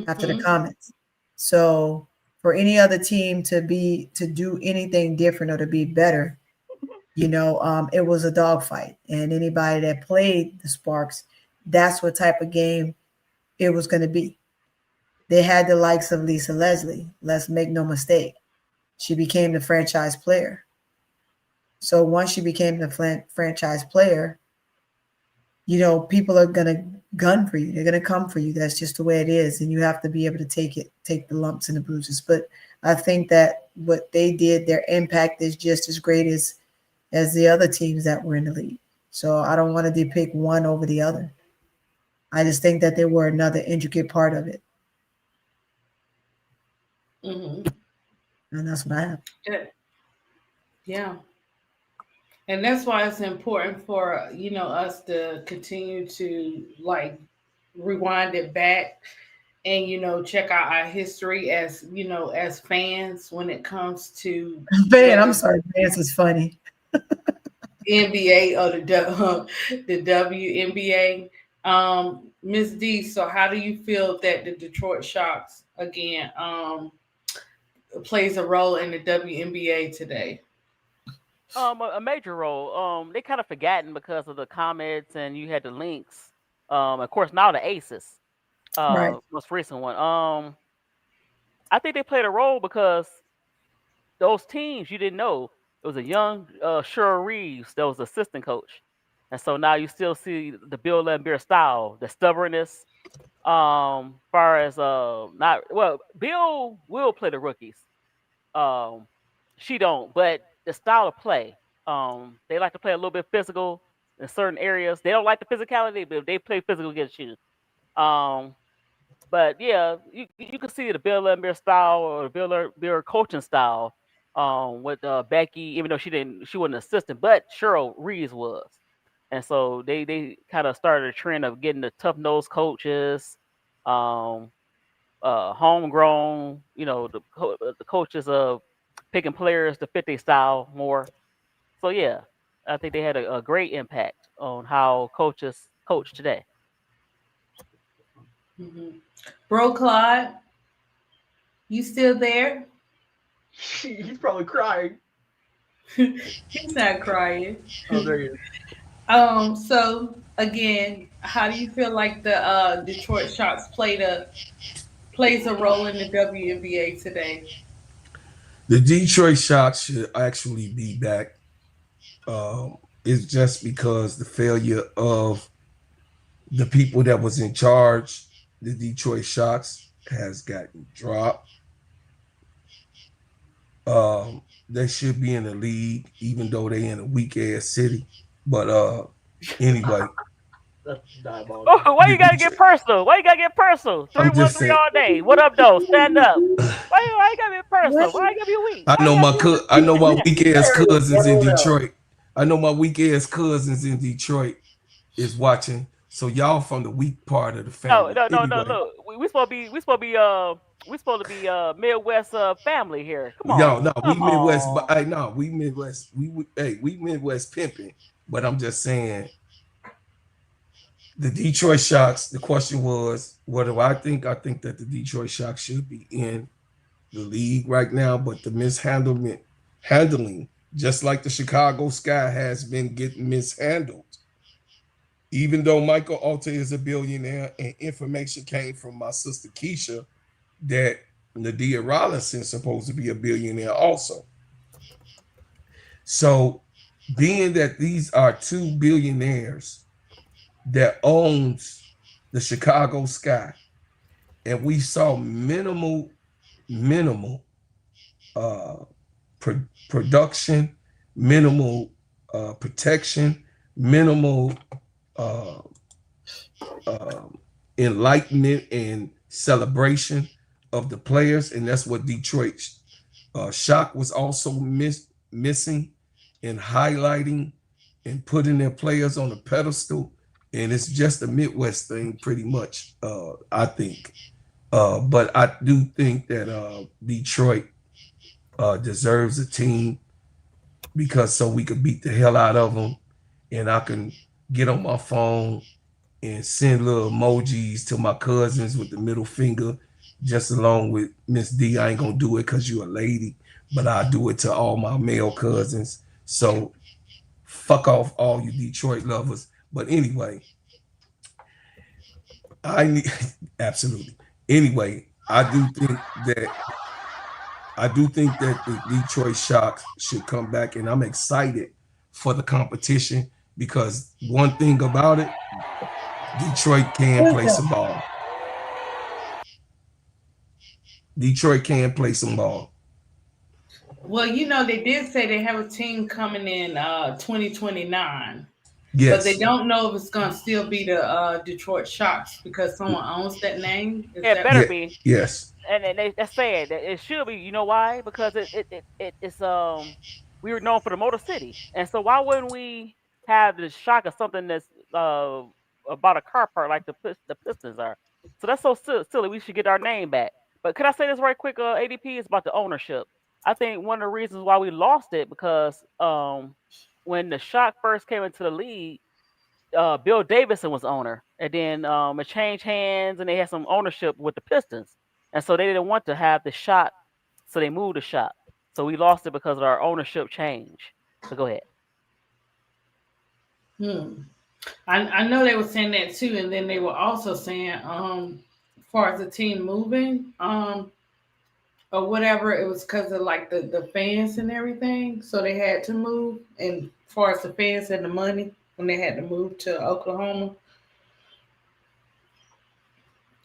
after the Comets. So for any other team to do anything different or to be better, it was a dogfight. And anybody that played the Sparks, that's what type of game it was going to be. They had the likes of Lisa Leslie. Let's make no mistake. She became the franchise player. So once she became the franchise player, people are going to gun for you. They're going to come for you. That's just the way it is. And you have to be able to take the lumps and the bruises. But I think that what they did, their impact is just as great as the other teams that were in the league. So I don't want to depict one over the other. I just think that they were another intricate part of it. Mm-hmm. And that's what I have. Yeah. And that's why it's important for, us to continue to rewind it back and, check out our history as fans when it comes to. Man, I'm sorry. Fans is funny. NBA or the WNBA. Miss D, so how do you feel that the Detroit Sharks again plays a role in the WNBA today? A major role. They kind of forgotten because of the comments, and you had the links. Of course, now the Aces. Right. Most recent one. I think they played a role because those teams you didn't know. It was a young Cheryl Reeves that was the assistant coach, and so now you still see the Bill Lambert style, the stubbornness. Far as not well, Bill will play the rookies. Um, she don't, but the style of play. They like to play a little bit physical in certain areas. They don't like the physicality, but they play physical against you. Um, but yeah, you can see the Bill Lambert style or the Bill coaching style. With Becky, even though she wasn't an assistant, but Cheryl Reeves was, and so they kind of started a trend of getting the tough nosed coaches, um, homegrown, the coaches of picking players to fit their style more. So yeah, I think they had a great impact on how coaches coach today. Mm-hmm. Bro, Claude, you still there? He's probably crying. He's not crying. Oh, there he is. So again, how do you feel like the Detroit Sharks plays a role in the WNBA today? The Detroit Sharks should actually be back. It's just because the failure of the people that was in charge, the Detroit Sharks, has gotten dropped. They should be in the league, even though they in a weak ass city. But anyway. That's diabolical. Oh, why you gotta get personal? Why you gotta get personal? 313 all day. What up, though? Stand up. Why you gotta be personal? Why you gotta be weak? I know my weak ass cousins in Detroit. I know my weak ass cousins in Detroit is watching. So y'all from the weak part of the family. No. Look, we supposed to be Midwest family here. Come on. Yo, no, we Midwest, but we Midwest. We Midwest pimping. But I'm just saying, the Detroit Sharks. The question was, what do I think? I think that the Detroit Sharks should be in the league right now, but the handling, just like the Chicago Sky has been getting mishandled. Even though Michael Alter is a billionaire, and information came from my sister KEYSHA that Nadia Rollinson is supposed to be a billionaire also. So, being that these are two billionaires that owns the Chicago Sky, and we saw minimal production, minimal protection, minimal enlightenment and celebration of the players, and that's what Detroit Shock was also missing and highlighting and putting their players on a pedestal. And it's just a Midwest thing, pretty much, I think. But I do think that Detroit deserves a team, because so we could beat the hell out of them, and I can get on my phone and send little emojis to my cousins with the middle finger, just along with Miss D. I ain't gonna do it because you're a lady, but I do it to all my male cousins. So fuck off, all you Detroit lovers. But anyway, absolutely. Anyway, I do think that the Detroit Sharks should come back, and I'm excited for the competition, because one thing about it, Detroit can play some ball. Detroit can play some ball. Well, they did say they have a team coming in 2029. Yes. But they don't know if it's going to still be the Detroit Sharks because someone owns that name. It better be. Yes. And they said that it should be. You know why? Because it's we were known for the Motor City, and so why wouldn't we have the shock of something that's about a car part like the Pistons are? So that's so silly. We should get our name back. But could I say this right quick? ADP is about the ownership. I think one of the reasons why we lost it because when the Shock first came into the league, Bill Davidson was owner, and then it changed hands, and they had some ownership with the Pistons, and so they didn't want to have the Shock, so they moved the Shock. So we lost it because of our ownership change. So go ahead. I know they were saying that too, and then they were also saying, as far as the team moving, or whatever, it was because of like the fans and everything, so they had to move. And as far as the fans and the money, when they had to move to Oklahoma,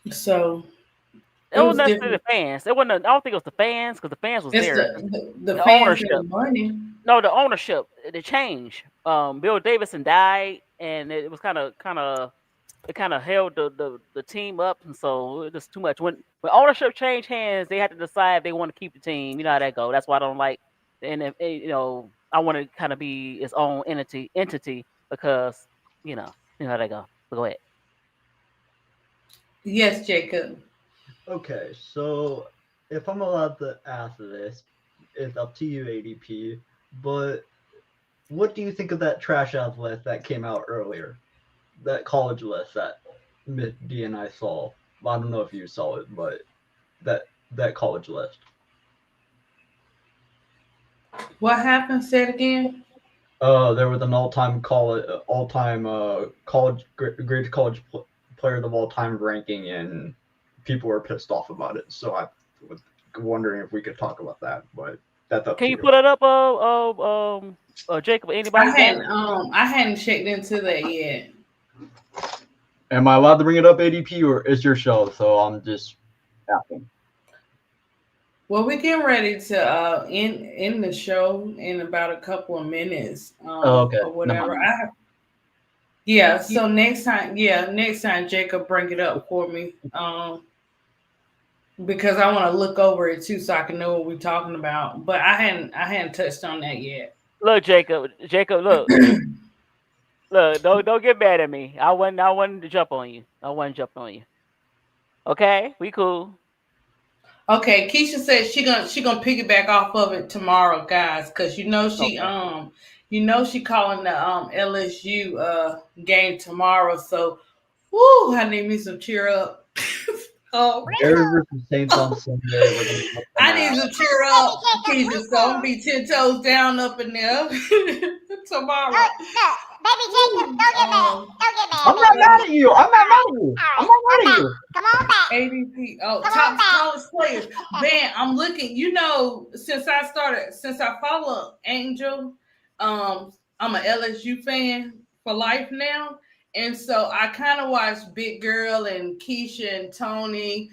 so it wasn't necessarily the fans. It wasn't. I don't think it was the fans because the fans was there. The fans ownership. and the money. No, the ownership. The change. Bill Davidson died, and it was kind of held the team up, and so it was too much. When ownership changed hands, they had to decide if they want to keep the team. You know how that go. That's why I don't like. And I want to kind of be its own entity because you know how that go. So go ahead. Yes, Jacob. Okay, so if I'm allowed to ask this, it's up to you, ADP. But what do you think of that trash ass list that came out earlier? That college list that D and I saw. I don't know if you saw it, but that college list. What happened? Say it again. There was an all-time greatest college players of all time ranking, and people were pissed off about it. So I was wondering if we could talk about that, but that's up to you. Can you put it up, Jacob? Anybody? I hadn't checked into that yet. Am I allowed to bring it up, ADP, or is your show? So I'm just asking. Well, we're getting ready to end the show in about a couple of minutes. Okay. Or whatever. So next time Jacob bring it up for me. Because I want to look over it too, so I can know what we're talking about. But I hadn't touched on that yet. Look, Jacob, look. Look, don't get mad at me. I wasn't to jump on you. I wasn't jumping on you. Okay, we cool. Okay, KEYSHA said she gonna piggyback off of it tomorrow, guys, because she calling the LSU game tomorrow. So, woo, I need me some cheer up. Bears versus Saints on Sunday. I need some cheer up, KEYSHA. So I'm gonna be 10 toes down up in there tomorrow. Baby Jacob, don't get mad. Don't get mad. I'm not mad at you. I'm not mad at you. I'm not mad at you. Come on back. ADP. Oh, top college players. Man, I'm looking. Since I follow Angel, I'm an LSU fan for life now. And so I kind of watch Big Girl and KEYSHA and Tony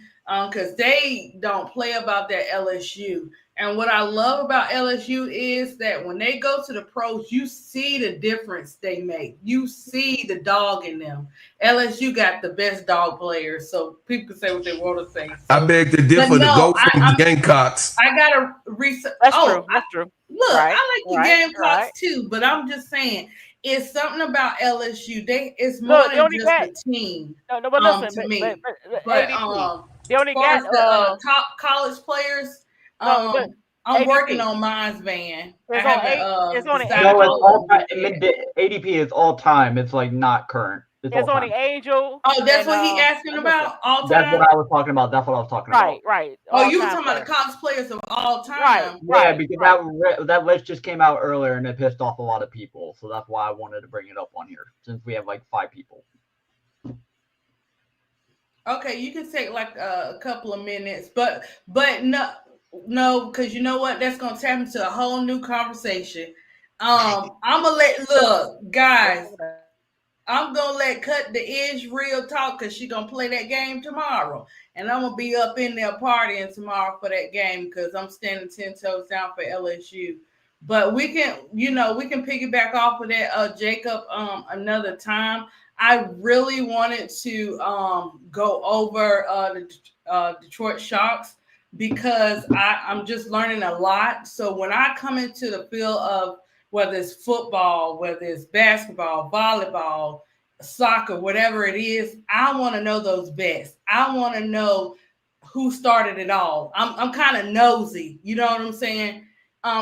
because they don't play about that LSU. And what I love about LSU is that when they go to the pros, you see the difference they make. You see the dog in them. LSU got the best dog players, so people can say what they want to say. So, I beg to differ to go from the Gamecocks. I got to research. That's true. Look, I like the Gamecocks too, but I'm just saying it's something about LSU. It's more than just the team. No, but listen, to me. But they only got the top college players. I'm working on mine's van. It's only ADP is all time. It's like not current. It's only Angel. Oh, that's what he asking about all time. That's what I was talking about. Right. Oh, you were talking about the college players of all time. Right. Yeah, because that list just came out earlier and it pissed off a lot of people. So that's why I wanted to bring it up on here since we have like 5 people. Okay, you can take like a couple of minutes, but no, because you know what? That's gonna tap into a whole new conversation. I'm gonna guys. I'm gonna let Cut the Edge real talk because she's gonna play that game tomorrow, and I'm gonna be up in there partying tomorrow for that game because I'm standing 10 toes down for LSU. But we can piggyback off of that, Jacob, another time. I really wanted to go over the Detroit Shocks because I'm just learning a lot. So when I come into the field of whether it's football, whether it's basketball, volleyball, soccer, whatever it is, I want to know those best. I want to know who started it all. I'm kind of nosy, you know what I'm saying?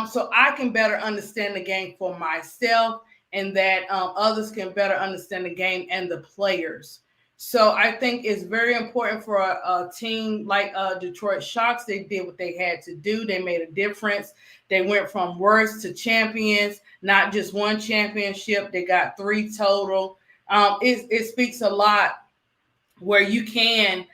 so I can better understand the game for myself, and that others can better understand the game and the players. So I think it's very important for a team like Detroit Sharks. They did what they had to do. They made a difference. They went from worst to champions, not just one championship. They got 3 total. It speaks a lot where you can,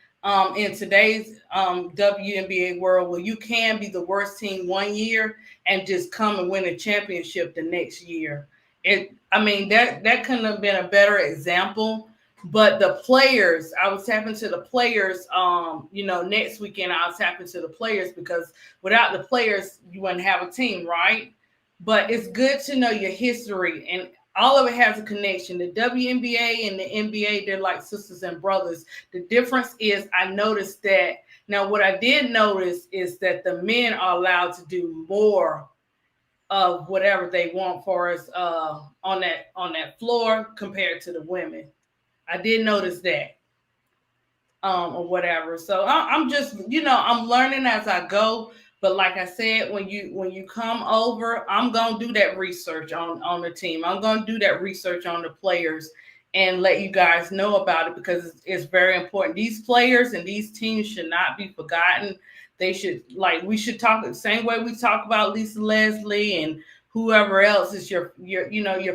in today's WNBA world, where you can be the worst team one year and just come and win a championship the next year. That couldn't have been a better example. But the players, I was tapping to the players, next weekend I was tapping to the players, because without the players, you wouldn't have a team, right? But it's good to know your history, and all of it has a connection. The WNBA and the NBA, they're like sisters and brothers. The difference is, I noticed that, now what I did notice is that the men are allowed to do more of whatever they want for us on that floor compared to the women. I did notice that, or whatever. So I'm just, I'm learning as I go. But like I said, when you come over, I'm gonna do that research on the team. I'm gonna do that research on the players and let you guys know about it, because it's very important. These players and these teams should not be forgotten. They should, we should talk the same way we talk about Lisa Leslie and whoever else is your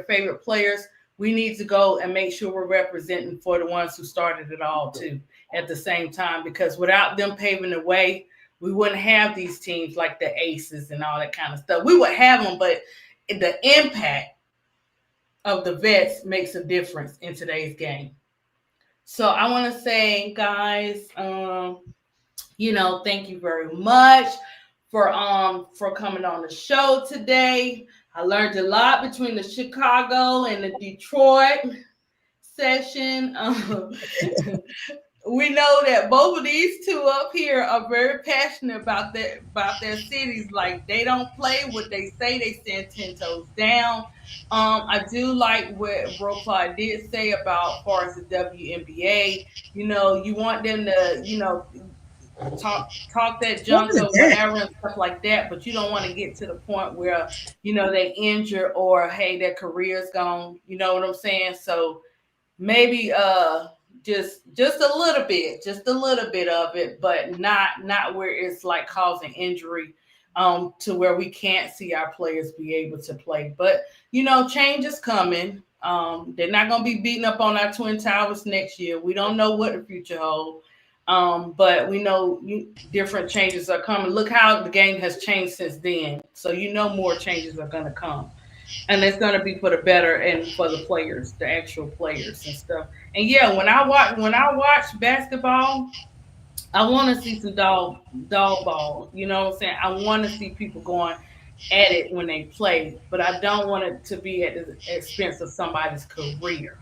favorite players. We need to go and make sure we're representing for the ones who started it all too at the same time, because without them paving the way, we wouldn't have these teams like the Aces and all that kind of stuff. We would have them, but the impact of the vets makes a difference in today's game. So I want to say, guys, thank you very much for coming on the show today. I learned a lot between the Chicago and the Detroit session. We know that both of these two up here are very passionate about their cities. Like, they don't play what they say. They stand 10 toes down. I do like what Bro Clyde did say about, as far as the WNBA. You want them to, talk that junk or whatever and stuff like that, but you don't want to get to the point where they injure, or hey, their career's gone. You know what I'm saying? So maybe just a little bit of it, but not where it's like causing injury to where we can't see our players be able to play. But change is coming. They're not going to be beating up on our Twin Towers next year. We don't know what the future holds. But we know different changes are coming. Look how the game has changed since then. So more changes are going to come, and it's going to be for the better and for the players, the actual players and stuff. And yeah, when I watch basketball, I want to see some dog ball. You know what I'm saying? I want to see people going at it when they play, but I don't want it to be at the expense of somebody's career.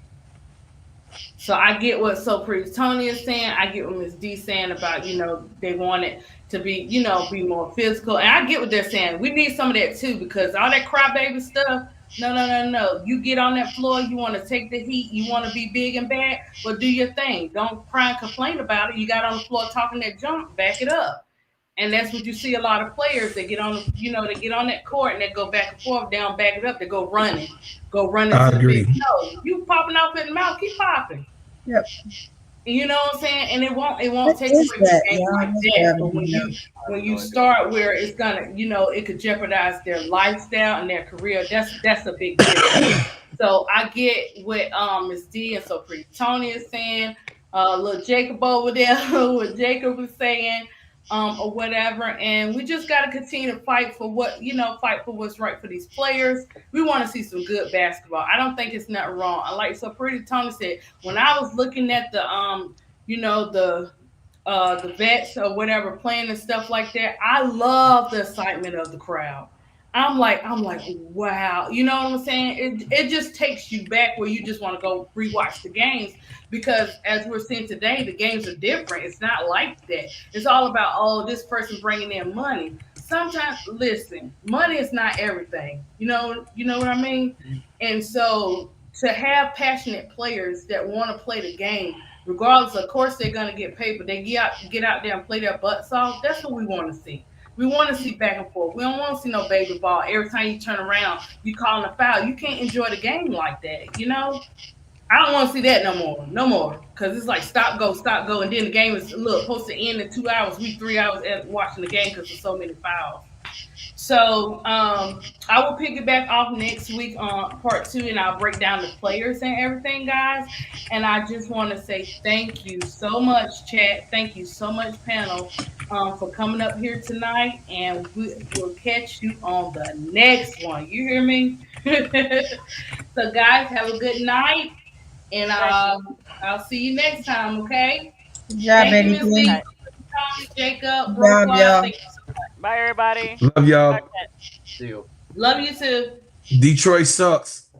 So I get what So Pretty Tony is saying. I get what Ms. D saying about, they want it to be, be more physical. And I get what they're saying. We need some of that too, because all that crybaby stuff, no. You get on that floor, you want to take the heat, you want to be big and bad, well, do your thing. Don't cry and complain about it. You got on the floor talking that junk, back it up. And that's what you see a lot of players. They get on, they get on that court and they go back and forth, down, back it up. They go running I to agree. the big. No, you popping off in the mouth, keep popping. Yep. You know what I'm saying? And it won't take away the game like that. But when you start where it's gonna, it could jeopardize their lifestyle and their career, that's a big difference. So I get what Ms. D and So Pretty Tony is saying. Little Jacob over there, what Jacob was saying. Or whatever, and we just got to continue to fight for what's right for these players. We want to see some good basketball. I don't think it's nothing wrong. I like So Pretty Tony said, when I was looking at the the vets or whatever playing and stuff like that, I love the excitement of the crowd. I'm like, wow. You know what I'm saying? It just takes you back where you just want to go rewatch the games, because as we're seeing today, the games are different. It's not like that. It's all about, this person bringing in money. Sometimes, listen, money is not everything. You know what I mean? And so to have passionate players that want to play the game, regardless, of course, they're going to get paid, but they get out there and play their butts off. That's what we want to see. We want to see back and forth. We don't want to see no baby ball. Every time you turn around, you calling a foul. You can't enjoy the game like that, you know? I don't want to see that no more. No more. Because it's like stop, go. And then the game is, supposed to end in 2 hours. We 3 hours watching the game because there's so many fouls. So I will pick it back off next week on part 2, and I'll break down the players and everything, guys. And I just want to say thank you so much, chat. Thank you so much, panel, for coming up here tonight. And we'll catch you on the next one. You hear me? So, guys, have a good night. And I'll see you next time, okay? Good job, Thank you, baby. Ms. D, Jacob, Brooklyn. Thank you so much. Bye, everybody. Love y'all. See you. Love you too. Detroit sucks.